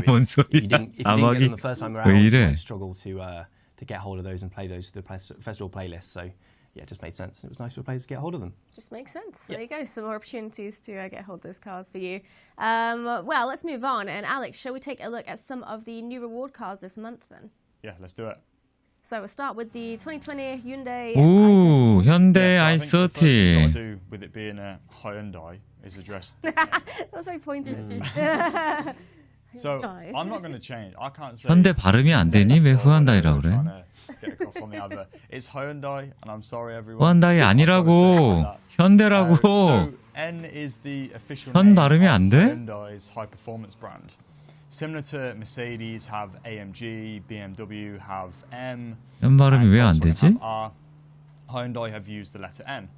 뭔 소리야? If you didn't get them the first time around, you might struggle to get hold of those and play those through the festival playlist. So yeah, it just made sense. It was nice for players to get hold of them. Just makes sense. There you go. Some more opportunities to get hold of those cars for you. Well, let's move on. And Alex, shall we take a look at some of the new reward cars this month then? Yeah, let's do it. So we'll start with the 2020 Hyundai. 오, 현대 I think the first thing you've got i30. to do with it being a Hyundai is address. That's very pointed. So I'm not going to change. I can't say. 현대 발음이 안 되니 왜 후한다이라고 그래? Get across on the advert. It's Hyundai, and I'm sorry everyone. 후한다이 아니라고. 현대라고. So N is the official 현 name 발음이 안 of 돼? Hyundai's high-performance brand. Similar to Mercedes have AMG, BMW have M. 현 발음이 and 왜 안 Volkswagen 되지? have R. Hyundai have used the letter N,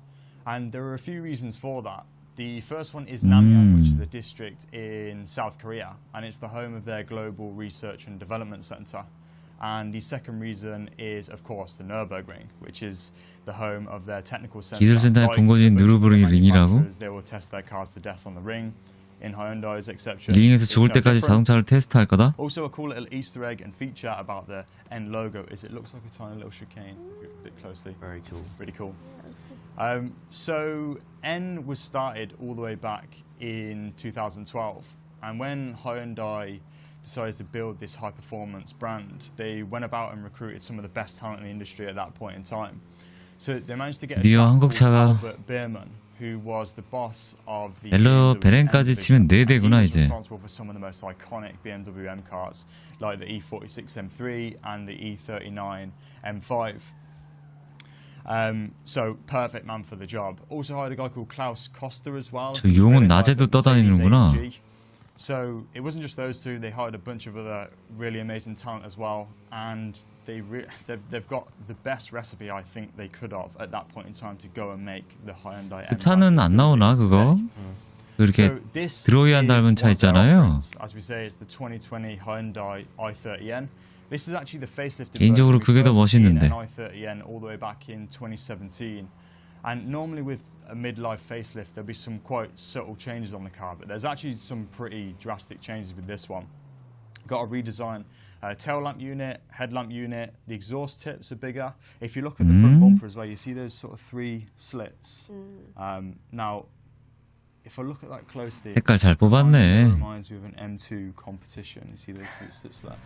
and there are a few reasons for that. The first one is Namyang, which is a district in South Korea, and it's the home of their Global Research and Development Center. And the second reason is, of course, the Nürburgring, which is the home of their technical center. 기술센터의 Like 본거지인 the 누르브르기 링이라고? manufacturers, they will test their cars to death on the ring. in Hyundai's exception. 링에서 it's 죽을 no 때까지 different. 자동차를 테스트할 거다. Also, a cool little Easter egg and feature about the N logo is it looks like a tiny little chicane. If you look at it closely. Very cool. Really cool. So N was started all the way back in 2012, and when Hyundai decided to build this high-performance brand, they went about and recruited some of the best talent in the industry at that point in time. So they managed to get a 드디어 chap 한국 called 차가 Albert Biermann, who was the boss of the 벨로 BMW 베렌까지 치면 division, 네 and he 대구나 was 이제. responsible for some of the most iconic BMW M cars, like the E46 M3 and the E39 M5. So perfect man for the job. Also hired a guy called Klaus Koster as well. 저 용은 낮에도 떠다니는구나. So it wasn't just those two. They hired a bunch of other really amazing talent as well, and they've got the best recipe I think they could have at that point in time to go and make the Hyundai. 그 차는 안 나오나 그거? 그렇게 드로이안 닮은 차 있잖아요. As we say, it's the 2020 Hyundai i30N. This is actually the facelifted 개인적으로 version. 그게 더 We first seen 멋있는데. an i30N all the way back in 2017. And normally with a midlife facelift, there'll be some quite subtle changes on the car, but there's actually some pretty drastic changes with this one. Got a redesign tail lamp unit, headlamp unit. The exhaust tips are bigger. If you look at the front bumper as well, you see those sort of three slits. Now, if I look at that closely, 색깔 잘 it 뽑았네. reminds me of an M2 competition. You see those three slits there?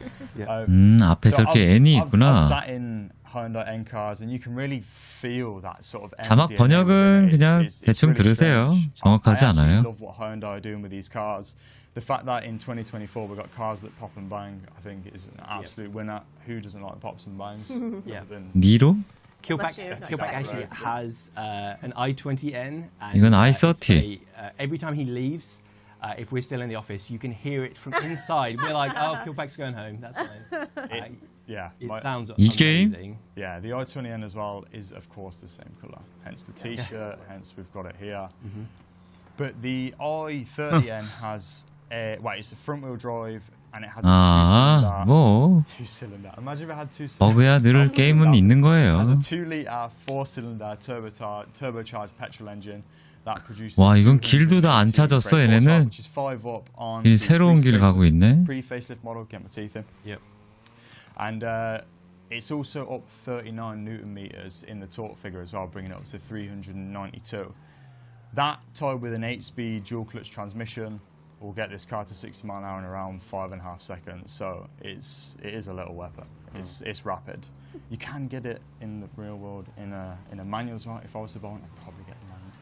앞에 So 저렇게 I've- N이 I've 있구나. sat in Hyundai N cars and you can really feel that sort of 자막 MDNA 번역은 within it. 그냥 It's 대충 really 들으세요. strange. 정확하지 I actually 않아요. love what Hyundai are doing with these cars. The fact that in 2024 we've got cars that pop and bang, I think is an absolute winner. Who doesn't like pops and bangs? Yeah. Other than- 니로? Killback, Bless you. Killback actually has an i20N. And, 이건 it's i30. funny, every time he leaves, if we're still in the office, you can hear it from inside. We're like, oh, Killback's going home. That's fine. Yeah, It my- sounds 이 게임? amazing. yeah. The i20N as well is of course the same color. Hence the T-shirt. Hence we've got it here. But the i30N has it's a front-wheel drive and it has a 아, 뭐 two-cylinder. Imagine if it had two cylinders. 버그야 늘 게임은 있는 거예요. It has a 2-liter 4-cylinder turbocharged petrol engine that produces. 와, 이건 길도 다 안 찾았어, 얘네는. Which is 5 up on 길 the 새로운 길 가고 있네. pre-facelift model. Get my teeth in. Yep. And it's also up 39 newton meters in the torque figure as well, bringing it up to 392. That tied with an 8-speed dual clutch transmission will get this car to 60 mile an hour in around 5.5 seconds. So it is a little weapon. It's rapid. You can get it in the real world in a manual as well. If I was to buy one, I'd probably get a manual.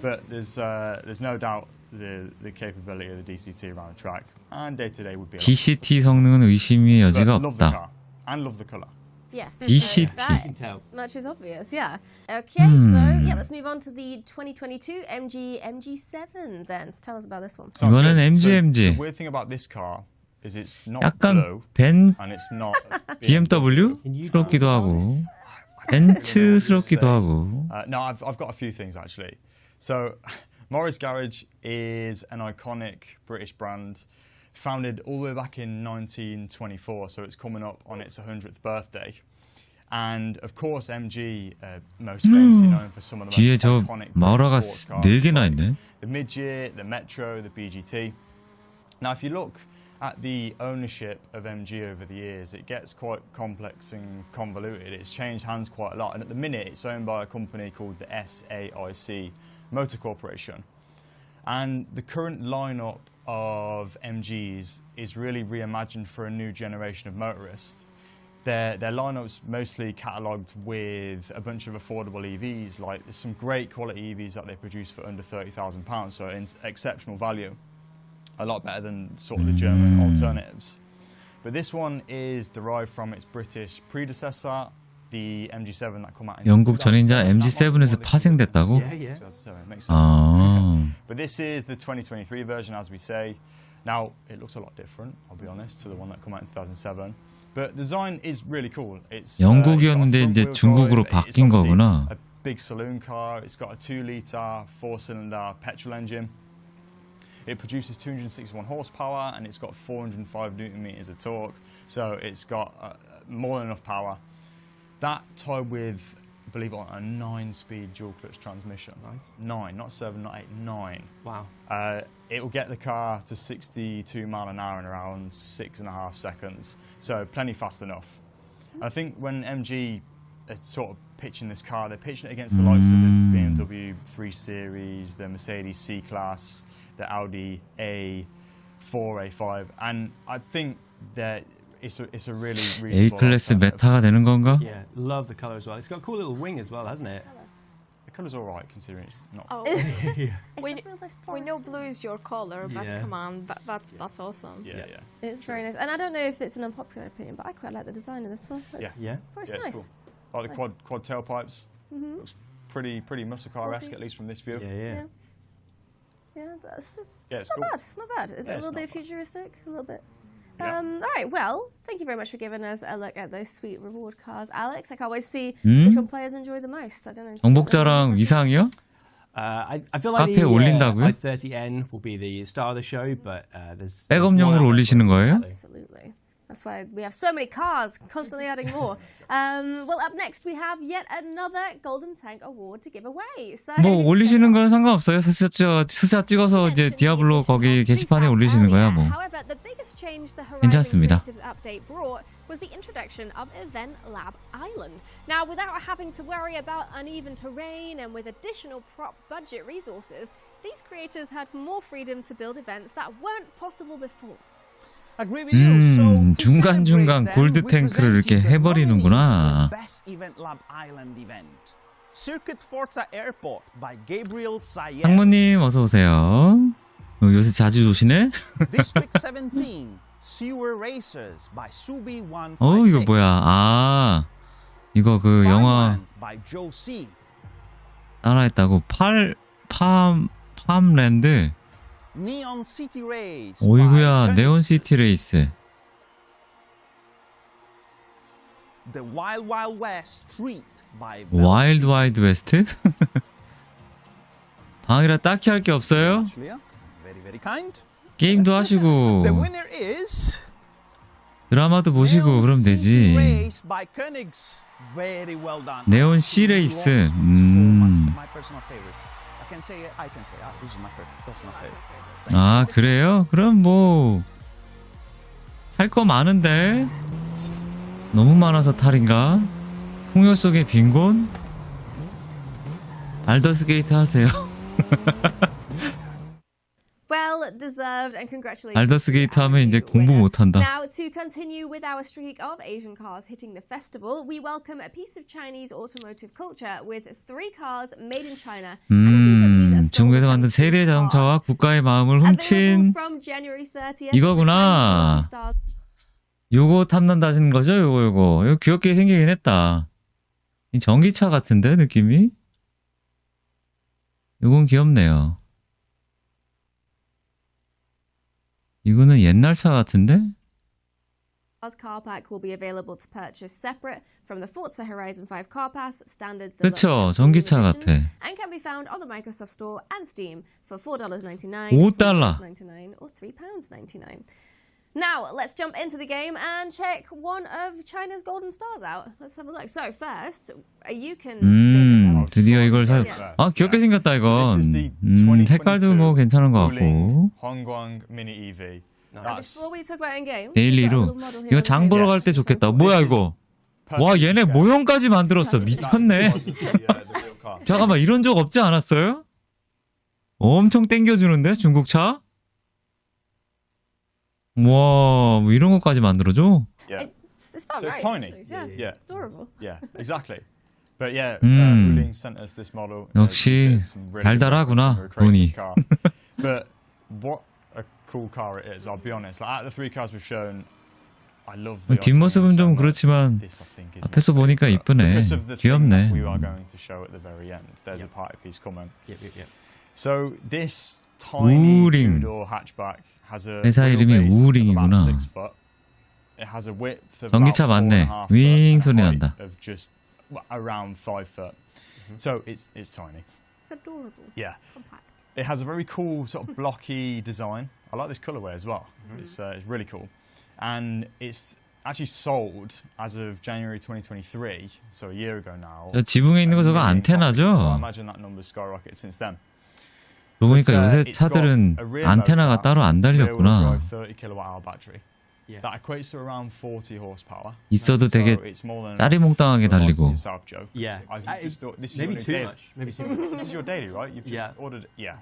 But there's no doubt the capability of the DCT around the track and day to day would be. DCT 성능은 의심의 But 여지가 love the 없다. car and love the color. Yes. DCT. That You can tell. much is obvious, yeah. Okay, so yeah, let's move on to the 2022 MG MG7 then. So tell us about this one. Sounds 이거는 good. So MG. the weird thing about this car is it's not 약간 blue 벤 and it's not BMW스럽기도 하고 벤츠스럽기도 하고. No, I've got a few things actually. So, Morris Garage is an iconic British brand, founded all the way back in 1924. So it's coming up on its 100th birthday. And of course, MG, most famously known for some of the 뒤에 most 저 iconic 마우라가 sports cars, 4개나 like 있네. the Midget, the Metro, the BGT. Now, if you look at the ownership of MG over the years, it gets quite complex and convoluted. It's changed hands quite a lot, and at the minute, it's owned by a company called the SAIC Motor Corporation. And the current lineup of MGs is really reimagined for a new generation of motorists. Their lineup's mostly catalogued with a bunch of affordable EVs. Like there's some great quality EVs that they produce for under £30,000, so it's exceptional value. A lot better than sort of the German alternatives. But this one is derived from its British predecessor, the MG7 that come out in 영국 전인자 2007. MG7에서 파생됐다고? Yeah. 2007, makes sense. 아, But this is the 2023 version, as we say. Now, it looks a lot different, I'll be honest, to the one that came out in 2007. But the design is really cool. It's 영국이었는데 it's got a 이제 front-wheel 중국으로 drive. It's 바뀐 obviously 거구나. a big saloon car. It's got a 2-litre 4-cylinder petrol engine. It produces 261 horsepower and it's got 405 newton meters of torque. So it's got more than enough power. That tied with believe it or not, a 9-speed dual clutch transmission. Nice. 9, not 7, not 8, 9. Wow. It will get the car to 62 mile an hour in around 6.5 seconds. So plenty fast enough. I think when MG are sort of pitching this car, they're pitching it against the likes of the BMW 3 Series, the Mercedes C-Class, the Audi A4, A5, and I think that it's a really A reasonable 클래스 alternative. 메타가 되는 건가? Yeah, love the colour as well. It's got a cool little wing as well, hasn't it? The colour's all right considering it's not. Oh, we know blue is your color, but Yeah. come on, that's awesome. Yeah, yeah, It's very nice. And I don't know if it's an unpopular opinion, but I quite like the design of this one. yeah. Yeah. It's Yeah, nice. it's cool. Like the quad tailpipes. Looks pretty muscle car-esque, Sporty. at least from this view. Yeah, yeah. Yeah, that's Yeah, it's it's not cool. bad. It's not bad. A it's little not bit bad. futuristic, a little bit. Yeah. All right, well, thank you very much for giving us a look at those sweet reward cars, Alex. I can't wait to see which one players enjoy the most. I don't know. 정복자랑 이상이요? I feel like 카페에 올린다고요? i30N will be the star of the show, but there's 백업용으로 more out 올리시는 there. 거예요? Absolutely. That's why we have so many cars, constantly adding more. Well, up next we have yet another Golden Tank Award to give away. So 뭐 올리시는 건 상관없어요. 스샷 찍어서 이제 디아블로 거기 게시판에 올리시는 거야 뭐. However, the biggest change the Horizon 괜찮습니다. Creatives update brought was the introduction of Event Lab Island. Now, without having to worry about uneven terrain and with additional prop budget resources, these creators had more freedom to build events that weren't possible before. Agree with you. So to 중간중간 celebrate 골드 them, we 탱크를 present 이렇게 you the 해버리는구나. nominees for Best Event Lab Island event. Circuit Forza Airport by Gabriel Sayed. 상무님 어서 오세요. 요새 자주 오시네? District 17 Sewer Racers by Subi 156. 이거 뭐야? 아 이거 그 영화 Farmlands by Joe C. 따라했다고 팜랜드. Neon City Race. 오이구야 by 네온 Koenigsegg. 시티 레이스. The Wild Wild West Street by 와일드 와일드 웨스트? 방이라 딱히 할 게 없어요? Actually, very very kind. 게임도 하시고 The winner is 드라마도 보시고 Neon 그럼 City 되지. Race by Koenigsegg. Very well done. 네온 시 레이스. So much. My personal favorite. I can say this is my personal favorite. 아 그래요? 그럼 뭐 할 거 많은데 너무 많아서 탈인가? 풍요 속의 빈곤? 발더스 게이트 하세요. Well deserved and congratulations. 발더스 게이트 하면 이제 to 공부 winner. 못 한다. Now, to continue with our streak of Asian cars hitting the festival, we welcome a piece of Chinese automotive culture with 3 cars made in China. and a VW that stole 중국에서 만든 the 세대 car. 자동차와 국가의 마음을 Available 훔친 from January 30th, 이거구나. the Chinese Golden Stars 요거 탐난다시는 거죠? 요거 귀엽게 생기긴 했다. 이 전기차 같은데 느낌이? 요건 귀엽네요. 이거는 옛날 차 같은데? car pack will be available to purchase separate from the Forza Horizon 5 car pass standard 그쵸, deluxe 전기차 edition, 같아. and can be found on the Microsoft Store and Steam for $4.99, $5. $4.99 or £3.99. Now, let's jump into the game and check one of China's golden stars out. Let's have a look. So first, you can 드디어 이걸 사. Yes. 아 귀엽게 생겼다 So 이건. this is the 2022 색깔도 뭐 괜찮은 것 같고. Wuling Hongguang Mini EV. That's Before we talk about in-game, 데일리로 이거 장 보러 갈 때 좋겠다. 뭐야 이거? 와 얘네 모형까지 만들었어. 미쳤네. the real car. 잠깐만 이런 적 없지 않았어요? 엄청 땡겨주는데 중국차? 와, 뭐 이런 것까지 만들어줘? Yeah, It's fun, So it's right? tiny. actually. Yeah, yeah, it's adorable. yeah, exactly. But yeah, Mm. Wuling sent us this model. 역시 there's some really good 달달하구나, reference when we were creating this 돈이. car. But what a cool car it is, I'll be honest. Like, out of the 3 cars we've shown, I love the 뒷모습은 i30 so 좀 much. 그렇지만 This, I think, is 앞에서 my 보니까 favourite. 이쁘네. Because of the thing that 귀엽네. we are going to show at the very end. There's a party piece coming. Yep. So this tiny 우링. 2-door hatchback has a 회사 이름이 wheelbase of 우링이구나. about 6 foot. It has a width of 전기차 about 맞네. 4.5 윙 foot 소리 and a 난다. height of just around 5 foot. So it's tiny. Adorable. Yeah. Compact. It has a very cool sort of blocky design. I like this colorway as well. It's really cool. And it's actually sold as of January 2023, so a year ago now. 저 지붕에 있는 거 저거 So I 안테나죠? imagine that number's skyrocketed since then. 그러고 보니까 But, 요새 it's got 차들은 a rear 안테나가 motor, 따로 안 rear-wheel 달렸구나. drive 30 kilowatt-hour battery. Yeah. That equates to around 40 horsepower. 있어도 되게 So it's more than 짜리몽땅하게 enough for 달리고. yourself, Joe. 'Cause Yeah. I've just thought this is Maybe your too daily. much. Maybe too much. This is your daily, right? You've just Yeah. ordered it. Yeah.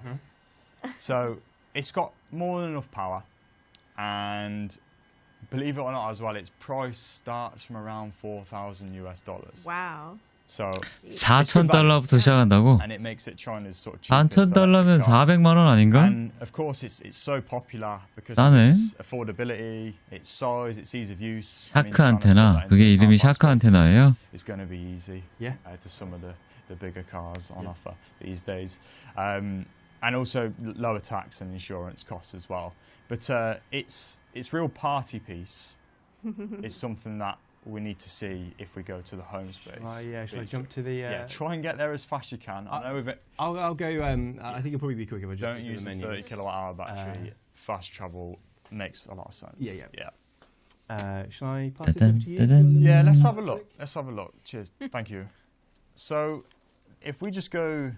So it's got more than enough power, and believe it or not, as well, its price starts from around $4,000. Wow. So $4,000부터 시작한다고? and it makes it China's sort of cheapest $4,000면 electric car. 400만 원 아닌가? And of course, it's so popular because 싸네. of its affordability, its size, its ease of use. I mean, 샤크 trying to put 안테나. that into 그게 a 이름이 car 샤크 park space 안테나예요? is going to be easy. Yeah. To some of the bigger cars on offer these days, and also lower tax and insurance costs as well. But its real party piece is something that we need to see if we go to the home space. Should I jump to the? Yeah, try and get there as fast as you can. I know with it, I'll go. I think it'll probably be quicker if I just don't go through use the 30 menus. kilowatt-hour battery. Fast travel makes a lot of sense. Yeah. Yeah. Shall I pass it over to you? 따단. Yeah, let's have a look. Let's have a look. Cheers. Thank you. So, if we just go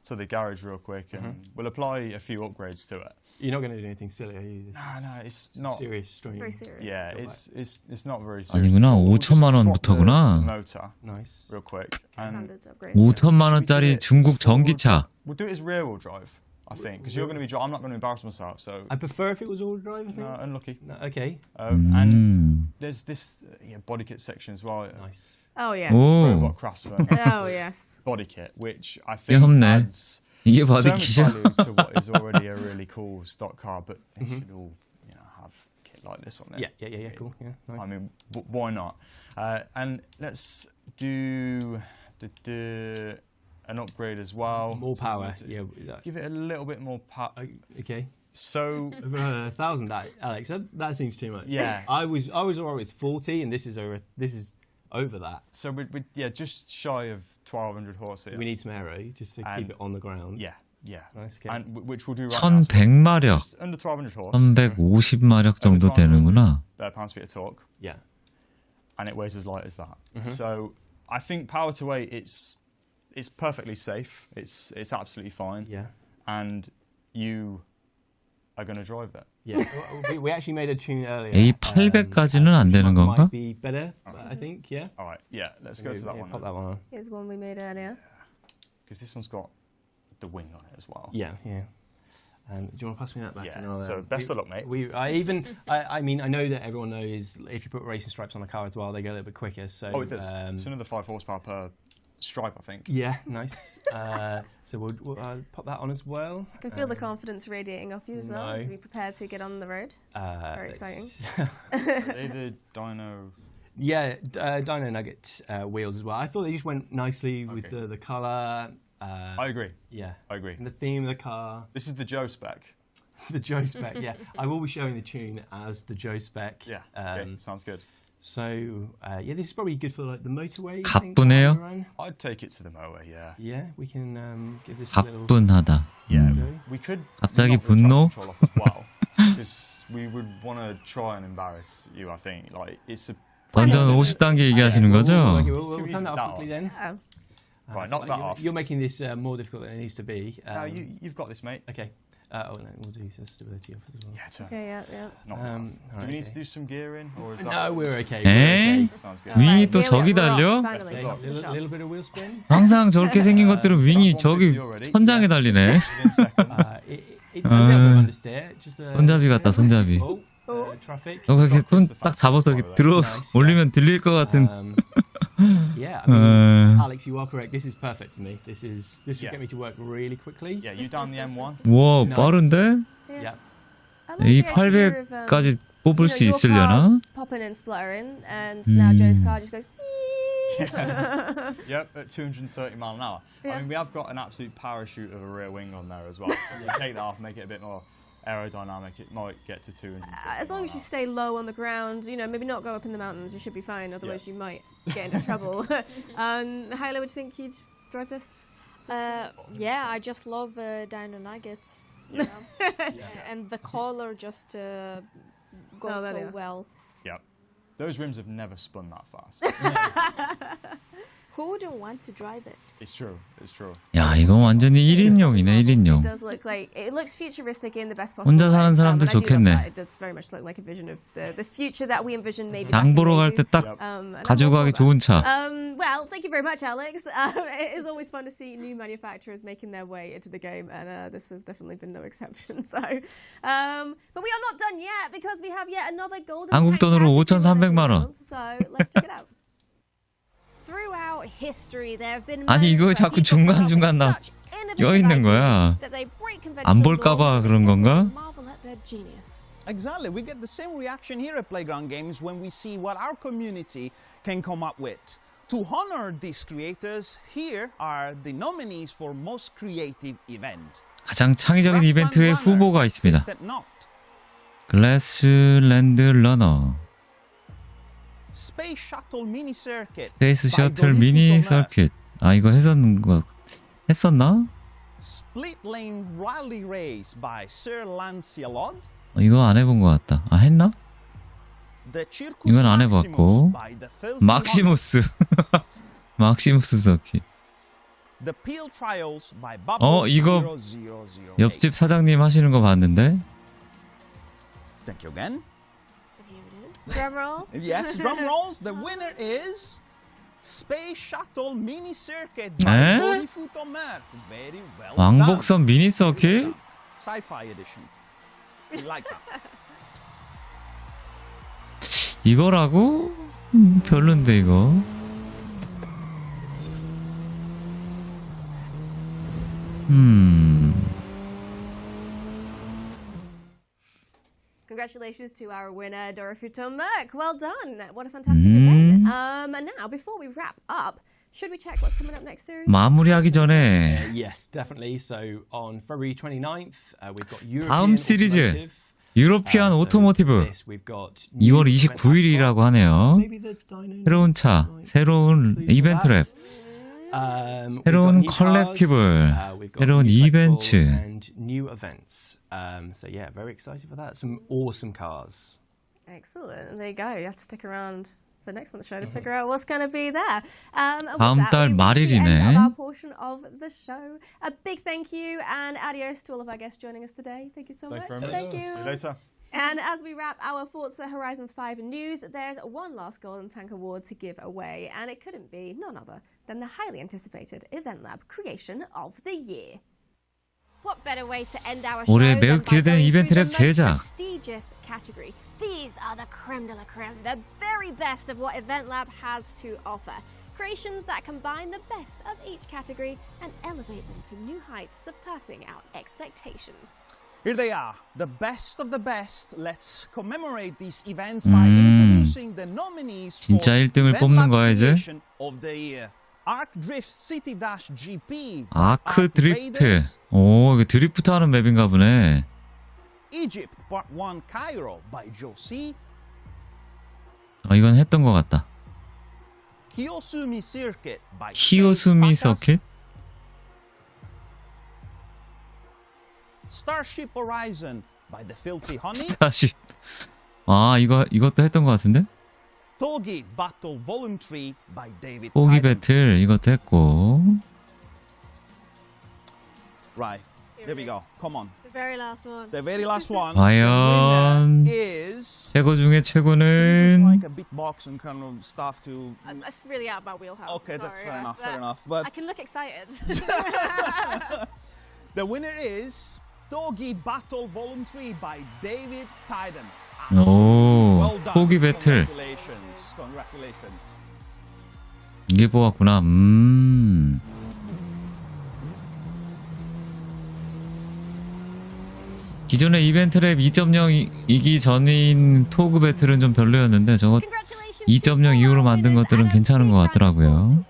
to the garage real quick and we'll apply a few upgrades to it. You're not going to do anything silly, are you? No, it's not. Serious stream. Very serious. Yeah, it's not very serious. 아니구나. at all. We'll just 5천만 swap 원부터구나. the motor Nice. real quick. And Standard upgrade. 5천만 원짜리 중국 전기차. we'll do it as rear-wheel drive, I think, because you're going to be. I'm not going to embarrass myself, so I prefer if it was all drive. I think. no, unlucky. No, okay. And there's this body kit section as well. Nice. Oh yeah. 오, Robot Craftsman Oh yes. body kit, which I think 귀엽네. adds 이게 so much 바디키죠? value to what is already a really cool stock car, but they should all, have kit like this on there. Yeah. Cool. Yeah. Nice. I mean, why not? And let's do an upgrade as well. More So power. to Yeah. Give it a little bit more power. Okay. So 1,000, Alex. That seems too much. Yeah. I was alright with 40, and this is over that. So we just shy of 1,200 horse here. We need some aero just to keep it on the ground. Yeah. Nice. Okay. And which we'll do right now. 1100마력. Just under 1,200 horse. 1150마력 정도 되는구나. pounds-feet of torque. Yeah. And it weighs as light as that. So I think power to weight, it's perfectly safe. It's absolutely fine. Yeah. And you are going to drive that. Yeah. we actually made a tune earlier. A800까지는 안 되는 which 건가? might be better, I think. Yeah. All right. Yeah. Let's go to that one. Pop that one on. Here's one we made earlier. Because this one's got the wing on it as well. Yeah. Do you want to pass me that back? Yeah. And I'll, So best of luck, mate. I mean, I know that everyone knows if you put racing stripes on the car as well, they go a little bit quicker. So. Oh, it does. It's another 5 horsepower per stripe, I think. Yeah, nice. So we'll pop that on as well. I can feel the confidence radiating off you as well no. as we prepare to get on the road. Very exciting. Are they the dyno? Yeah, Dino Nugget wheels as well. I thought they just went nicely with Okay. the colour. I agree. Yeah. I agree. And the theme of the car. This is the Joe spec. The Joe spec, yeah. I will be showing the tune as the Joe spec. Yeah. Okay, sounds good. So, this is probably good for like the motorway. 가쁘네요. I'd take it to the motorway, yeah. Yeah, we can give this a little 가뿐하다. Yeah. go. We could 갑자기 knock the 분노? traction control off as well. Because we would want to try and embarrass you, I think. Like, it's a... 완전 50단계 얘기하시는 Okay, 거죠? we'll It's too turn easy that with off quickly then. Oh. Right, knock that off. You're making this more difficult than it needs to be. No, you've got this, mate. Okay. No, we'll do stability off as well. Yeah, turn. Okay, yeah. Knock that off. Do we need to do some gearing? Or is that... No, we're okay. 에? Sounds good. 윙이 또 Here we 저기 are. We're 달려? off, finally. A Off to the little shops. bit of wheel spin. 항상 저렇게 생긴 것들은 윙이 저기 천장에 달리네. Within seconds. It a little bit of understeer. Just a 손잡이 같다, 손잡이. traffic. 너가 이렇게 손 딱 잡아서 이렇게 들어 올리면 들릴 것 같은. Yeah, I mean, 어, Alex, you are correct. This is perfect for me. This will Yeah. get me to work really quickly. Yeah, you down the M1? 와 Nice. 빠른데? Yeah. I like the idea of, A800까지 뽑을 수 your 있으려나? car popping and spluttering, and now Joe's car just goes. Yep, at 230 mile an hour. I mean, we have got an absolute parachute of a rear wing on there as well. So you take that off, make it a bit more aerodynamic, it might get to 200. As long as you stay low on the ground, maybe not go up in the mountains, you should be fine. Otherwise, you might get into trouble. Hyla, would you think you'd drive this? Yeah, I just love Dino Nuggets. You know? And the color just goes there they so are. well. Yep. Those rims have never spun that fast. Who wouldn't want to drive it? It's true. It's true. 야, 이건 완전히 1인용이네, It 1인용. does look like it looks futuristic in the best possible 혼자 way. 사는 사람들 And I do love 좋겠네. that. It does very much look like a vision of the future that we envision maybe. 장 보러 갈 때 딱 and I'm 가지고 all 가기 for that. 좋은 차. Well, thank you very much, Alex. It is always fun to see new manufacturers making their way into the game, and this has definitely been no exception. So, but we are not done yet because we have yet another golden. 한국 돈으로 5,300만 원. So let's check it out. Throughout history, there have been 아니, 이거 moments where 자꾸 people come up with 중간중간 such innovative 껴 있는 거야. ideas that they break 안 conventional 볼까봐 laws 그런 and 건가? marvel at their genius. Exactly. We get the same reaction here at Playground Games when we see what our community can come up with. To honor these creators, here are the nominees for most creative event. 가장 창의적인 이벤트의 후보가 있습니다. 글래스랜드 러너, Space Shuttle Mini Circuit. 스페이스 셔틀 미니 서킷. 아, 이거 했었나? Split Lane Rally Race by Sir Lancelot. 이거 안 해본 것 같다. 아, 했나? The Circus 이건 안 Maximus 해봤고. by the Filthy 막시무스. 막시무스 서킷. The Peel Trials by Bubble 이거 0008. 옆집 사장님 하시는 거 봤는데. Thank you again. Here it is. Drum roll. Yes, drum rolls. The winner is Space Shuttle Mini Circuit 에? by Bonifutomer. Very well 왕복선 미니 서킷? done. Sci-fi edition. We like that. 이거라고? 별론데 이거. Congratulations to our winner, Dorofuto Merck. Well done. What a fantastic event. And now, before we wrap up, should we check what's coming up next series? 마무리하기 전에 Yes, definitely. So on February 29th, we've got European 다음 시리즈 Automotive. 유로피안 So 오토모티브 this, we've got new 2월 event 29일이라고 Xbox. 하네요. Maybe the Dino 새로운 차, 새로운 include 이벤트 랩, that. We've 새로운 got new cars, 컬렉티블, we've got 새로운 new 이벤트. collectible and new events. So yeah, very excited for that. Some awesome cars. Excellent. There you go. You have to stick around for next month's show to figure out what's going to be there. With 다음 that, 달 we reach the end 말일이네. of our portion of the show. A big thank you and adios to all of our guests joining us today. Thank you so much. Thank you very much. Thank you. See you later. And as we wrap our Forza Horizon 5 news, there's one last Golden Tank Award to give away, and it couldn't be none other than the highly anticipated Event Lab Creation of the Year. What better way to end our show 올해 매우 than by 기대되는 going 이벤트 through 랩 the most 제작. prestigious category. These are the creme de la creme, the very best of what Event Lab has to offer. Creations that combine the best of each category and elevate them to new heights, surpassing our expectations. Here they are, the best of the best. Let's commemorate these events by introducing the nominees 진짜 for 1등을 Event 뽑는 Lab 거야, 이제? Creation of the Year. Arc Drift City Dash GP. by 아크 Arc 드리프트. Raiders. 오, 이거 드리프트 하는 맵인가 보네. Egypt Part 1 Cairo by Josie. 이건 했던 것 같다. Kiyosumi Circuit by 키오수미 Space Bacchus. 서킷? Starship Horizon by the Filthy Honey. 다시. 이것도 했던 것 같은데? Togi Battle Voluntary by David 포기 Tyden. 배틀 이것도 했고. Right, there we go. Come on. The very last one. The very last one. 과연 The winner is. 최고 중에 Can you do 최고는 like a beatbox and kind of stuff to. That's really out of my wheelhouse. Okay, that's sorry, fair enough. but Fair enough. But I can look excited. the winner is Togi Battle Voluntary by David Tyden. 오, Well done. 토기 배틀. Congratulations. Congratulations. 이게 뽑았구나. 기존의 이벤트 랩 2.0이기 전인 토그 배틀은 좀 별로였는데 저거 2.0 이후로 만든 것들은 괜찮은 것 같더라고요.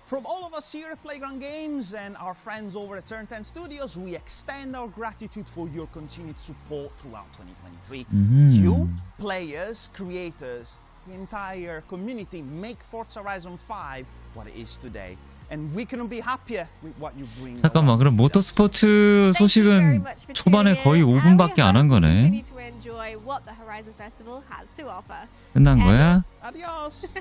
From all of us here at Playground Games and our friends over at Turn 10 Studios, we extend our gratitude for your continued support throughout 2023. You, players, creators, the entire community make Forza Horizon 5 what it is today. and we couldn't be happier with what you bring. 잠깐만, 그럼 모터스포츠 소식은 초반에 거의 5분밖에 안 한 거네. Continue to enjoy what the Horizon Festival has to offer. 끝난 거야? Adios.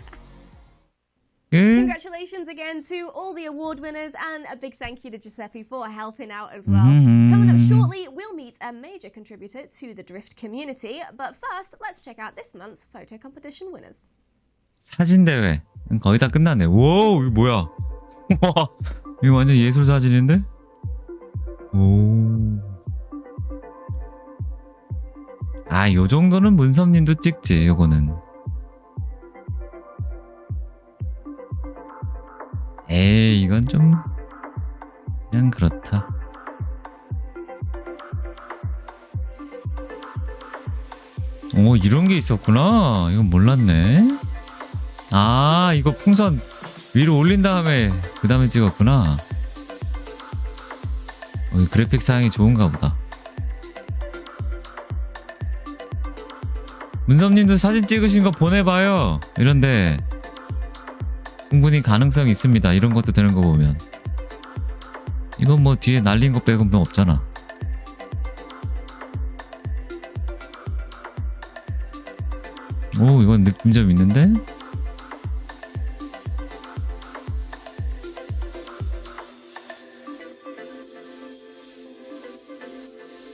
끝? Congratulations again to all the award winners, and a big thank you to Giuseppe for helping out as well. Coming up shortly, we'll meet a major contributor to the drift community. But first, let's check out this month's photo competition winners. 사진 대회 거의 다 끝났네. 오, 이거 뭐야? 와, 이거 완전 예술 사진인데? 오. 아, 요 정도는 문섭님도 찍지, 요거는. 에이, 이건 좀 그냥 그렇다. 오, 이런 게 있었구나. 이건 몰랐네. 아, 이거 풍선 위로 올린 다음에 그 다음에 찍었구나. 그래픽 사양이 좋은가 보다. 문섭님도 사진 찍으신 거 보내봐요. 이런데 충분히 가능성이 있습니다. 이런 것도 되는 거 보면. 이건 뭐 뒤에 날린 거 빼고는 없잖아. 오, 이건 느낌 좀 있는데?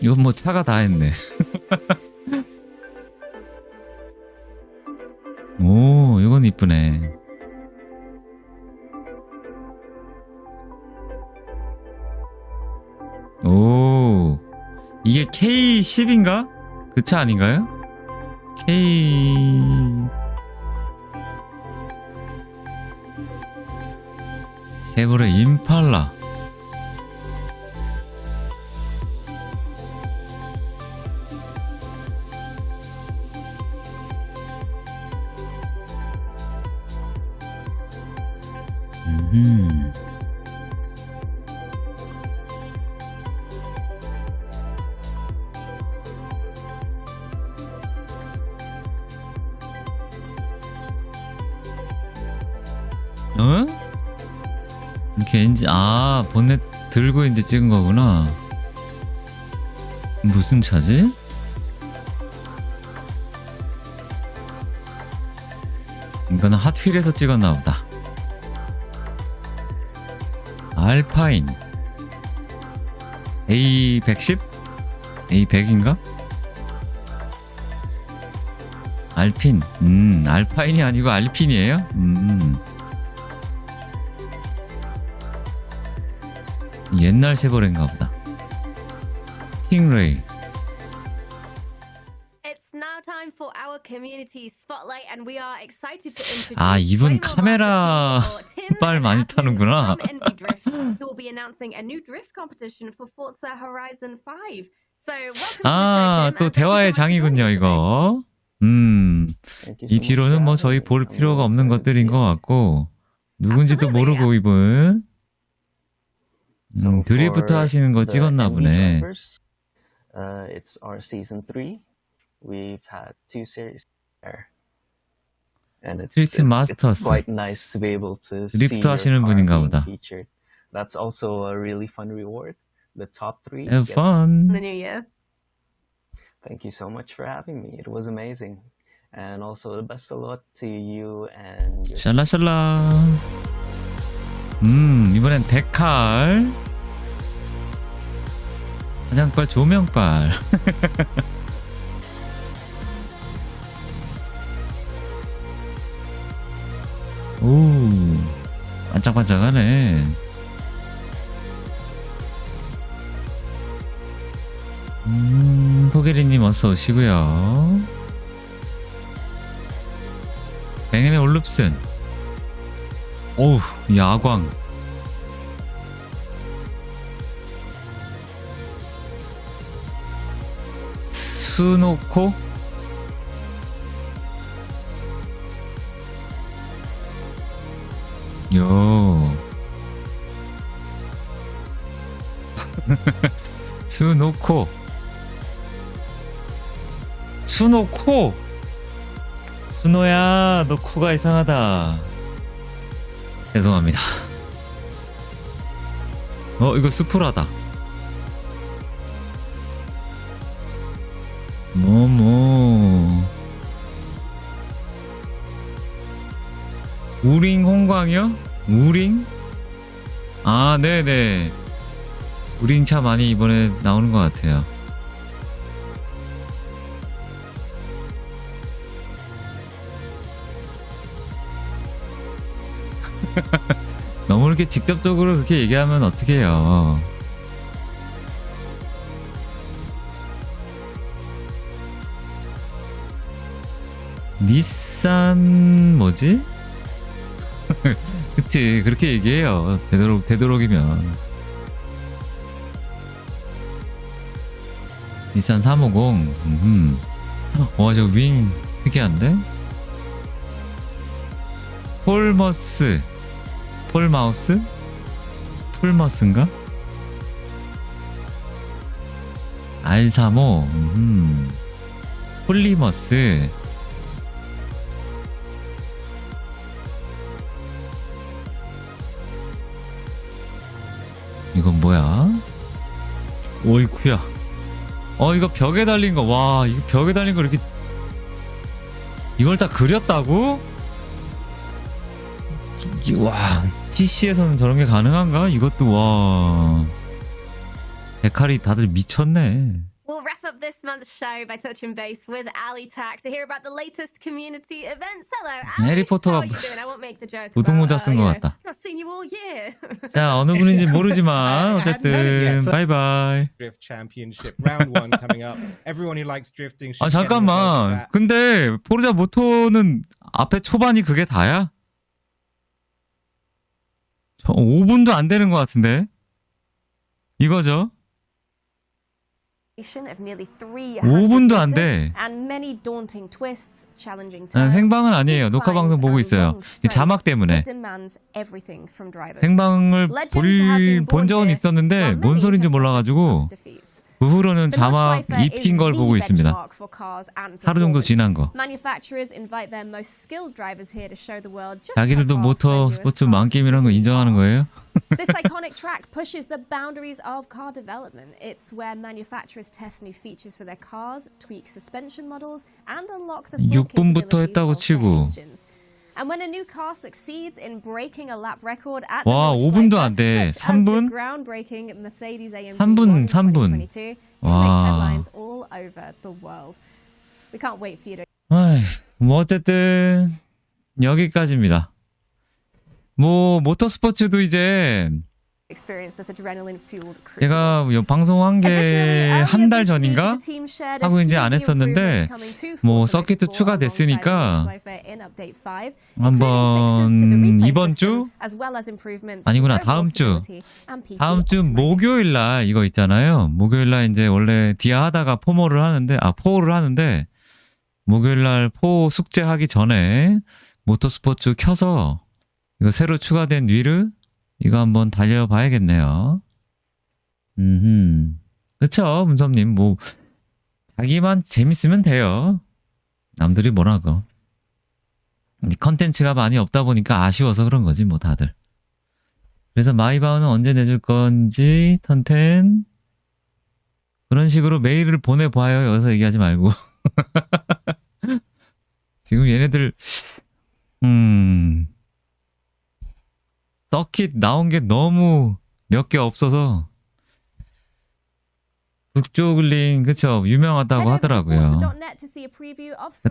이건 뭐 차가 다 했네. 오, 이건 이쁘네. 오, 이게 K10인가? 그 차 아닌가요? 쉐보레 임팔라. 어? 이렇게 엔진, 아, 본넷 들고 이제 찍은 거구나. 무슨 차지? 이거는 핫휠에서 찍었나 보다. 알파인 A110? A100인가? 알핀. 알파인이 아니고 알핀이에요? 옛날 쉐보레인가 보다. 스팅레이. It's now time for our community spotlight, and we are excited to introduce. 아, 이분 카메라 빨 많이 타는구나. Who will be announcing a new drift competition for Forza Horizon 5. So welcome 아, 또 대화의 장이군요, 이거. 이 뒤로는 뭐 저희 볼 필요가 없는 것들인 것 같고, 누군지도 모르고 이분. 드리프트 하시는 거 찍었나 보네. It's our season 3. We've had 2 series there. And 스트리트 마스터스. it's quite nice to be able to see 드리프트 your 하시는 car 분인가 being 보다. featured. That's also a really fun reward. The top 3 Have get- fun. the new year. Thank you so much for having me. It was amazing. And also the best of luck to you and your 샬라샬라. 이번엔 데칼. 화장빨, 조명빨. 오, 반짝반짝하네. 포게리님 어서 오시고요. 뱅앤의 올룹슨. 오우, 야광. 수노코? 요. 수노코. 수노코. 수노야, 너 코가 이상하다. 죄송합니다. 이거 스프라다. 우링 홍광이요? 우링? 아, 네네. 우링 차 많이 이번에 나오는 것 같아요. 너무 이렇게 직접적으로 그렇게 얘기하면 어떻게 해요? 닛산 뭐지? 그치, 그렇게 얘기해요. 되도록이면. 닛산 350. 저 윙 특이한데? 폴마우스? 풀머스인가? R35. 폴리머스. 이건 뭐야? 오이쿠야. 이거 벽에 달린 거. 와, 이거 벽에 달린 거 이렇게 이걸 다 그렸다고? 와, PC에서는 저런 게 가능한가? 이것도 와. 데칼이 다들 미쳤네. We'll wrap up this month's show by touching base with Ali Tak to hear about the latest community events. Hello, Ali. 해리포터가 How are you doing? I won't make the joke 노동모자 about, 쓴 것 you know, 같다. I've not seen you all year. 자, 어느 분인지 모르지만 I hadn't heard it 어쨌든 yet, so- 바이바이. Drift Championship Round 1 coming up. Everyone who likes drifting should 아, get involved with 잠깐만. that. 근데 포르자 모토는 앞에 초반이 그게 다야? 5분도 안 되는 것 같은데. 이거죠? Of nearly 5분도 안 meters 돼. and many daunting twists, challenging 난 turns, 생방은 아니에요. steep 녹화 방송 climbs 보고 and 있어요. long 이 자막 straights 때문에. that demands everything from drivers. 생방을 본 적은 있었는데 while 뭔 many 소린지 have suffered 몰라가지고 tough defeats. 그 후로는 The 자막 Notch 입힌 is 걸 the 보고 있습니다. benchmark for cars and 하루 정도 performance. 지난 거. Manufacturers invite their most skilled drivers here to show the world just 자기들도 how fast 모터 their newest 스포츠 cars 망게임이라는 거 really 인정하는 are. 거예요? This iconic track pushes the boundaries of car development. It's where manufacturers test new features for their cars, tweak suspension models, and unlock the full 6분부터 capabilities 했다고 of their 치고. engines. And when a new car succeeds in breaking a lap record at 와, the 5분도 Notch 안 돼. such as 3분? the groundbreaking Mercedes-AMG 3분, 1 in 2022, it 와. makes headlines all over the world. We can't wait for you to 뭐 어쨌든 여기까지입니다. 뭐 모터스포츠도 이제 experience this adrenaline-fueled cruise. 제가 방송한 게 한 달 전인가 하고 이제 안 했었는데 뭐 서킷도 추가됐으니까 한번 이번 주 아니구나 다음 주 목요일 날 이거 있잖아요. 목요일 날 이제 원래 디아 하다가 포모를 하는데 목요일 날 포 숙제하기 전에 모터스포츠 켜서 이거 새로 추가된 뉘르 이거 한번 달려봐야겠네요. 그쵸, 문섭님. 뭐, 자기만 재밌으면 돼요. 남들이 뭐라고. 컨텐츠가 많이 없다 보니까 아쉬워서 그런 거지, 뭐, 다들. 그래서 마이바우는 언제 내줄 건지, 턴텐. 그런 식으로 메일을 보내봐요. 여기서 얘기하지 말고. 지금 얘네들, 서킷 나온 게 너무 몇 개 없어서 북조글링 그쵸 유명하다고 하더라고요.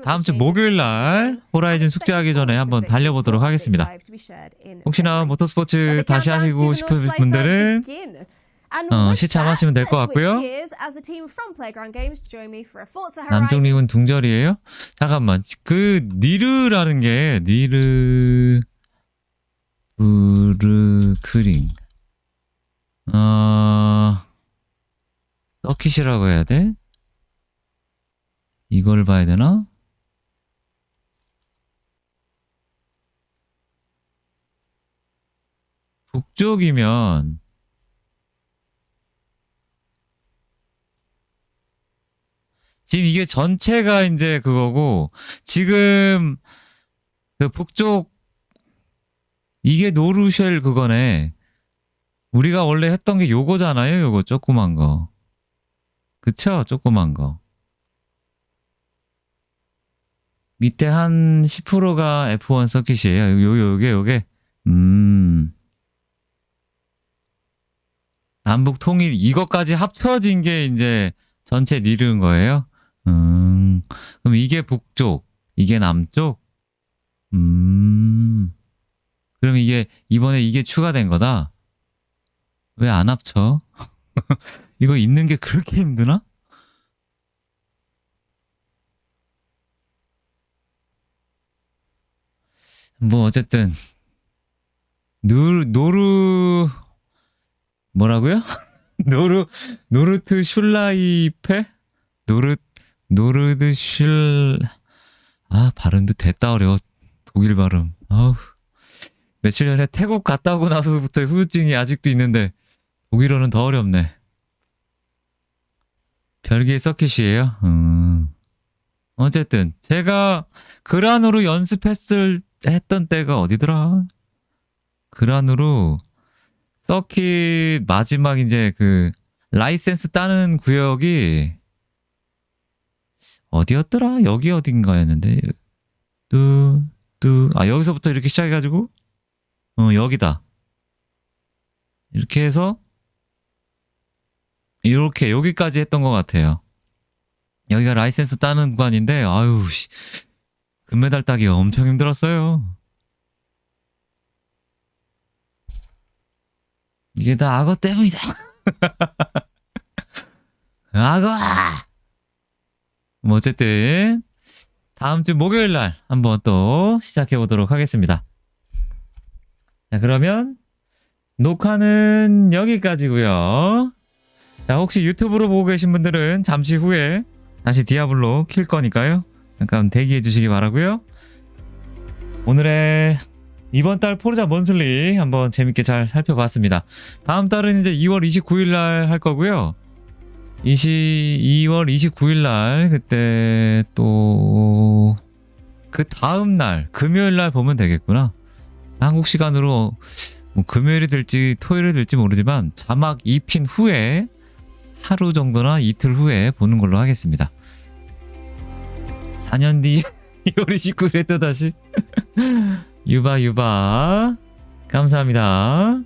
다음 주 목요일 날 호라이즌 숙제하기 전에 한번 달려보도록 하겠습니다. 혹시나 모터스포츠 다시 하시고 싶으신 분들은 시참하시면 될 것 같고요. 남쪽님은 둥절이에요? 잠깐만 그 니르라는 게 브르크링 서킷이라고 해야 돼? 이걸 봐야 되나? 북쪽이면 지금 이게 전체가 이제 그거고 지금 그 북쪽 이게 노르쉘 그거네. 우리가 원래 했던 게 요거잖아요. 요거 조그만 거. 그쵸? 조그만 거. 밑에 한 10%가 F1 서킷이에요. 요게. 남북 통일 이것까지 합쳐진 게 이제 전체 니르인 거예요. 그럼 이게 북쪽, 이게 남쪽. 그럼 이번에 이게 추가된 거다. 왜 안 합쳐? 이거 있는 게 그렇게 힘드나? 뭐 어쨌든 뭐라고요? 노르트 슐라이페? 발음도 됐다 어려워. 독일 발음. 아우. 며칠 전에 태국 갔다 오고 나서부터 후유증이 아직도 있는데 독일어는 더 어렵네. 별개의 서킷이에요. 어쨌든 제가 그란으로 했던 때가 어디더라? 그란으로 서킷 마지막 이제 그 라이센스 따는 구역이 어디였더라? 여기 어딘가였는데 여기서부터 이렇게 시작해가지고 여기다 이렇게 해서 이렇게 여기까지 했던 것 같아요. 여기가 라이센스 따는 구간인데 아유 금메달 따기 엄청 힘들었어요. 이게 다 악어 때문이다. 악어! 뭐 어쨌든 다음 주 목요일 날 한번 또 시작해 보도록 하겠습니다. 자, 그러면 녹화는 여기까지고요. 자, 혹시 유튜브로 보고 계신 분들은 잠시 후에 다시 디아블로 킬 거니까요. 잠깐 대기해 주시기 바라고요. 오늘의 이번 달 포르자 먼슬리 한번 재밌게 잘 살펴봤습니다. 다음 달은 이제 2월 29일 날 할 거고요. 2월 29일 날 그때 또 그 다음 날 금요일 날 보면 되겠구나. 한국 시간으로 뭐 금요일이 될지 토요일이 될지 모르지만 자막 입힌 후에 하루 정도나 이틀 후에 보는 걸로 하겠습니다. 4년 뒤 2월 29일에 또 다시 유바 감사합니다.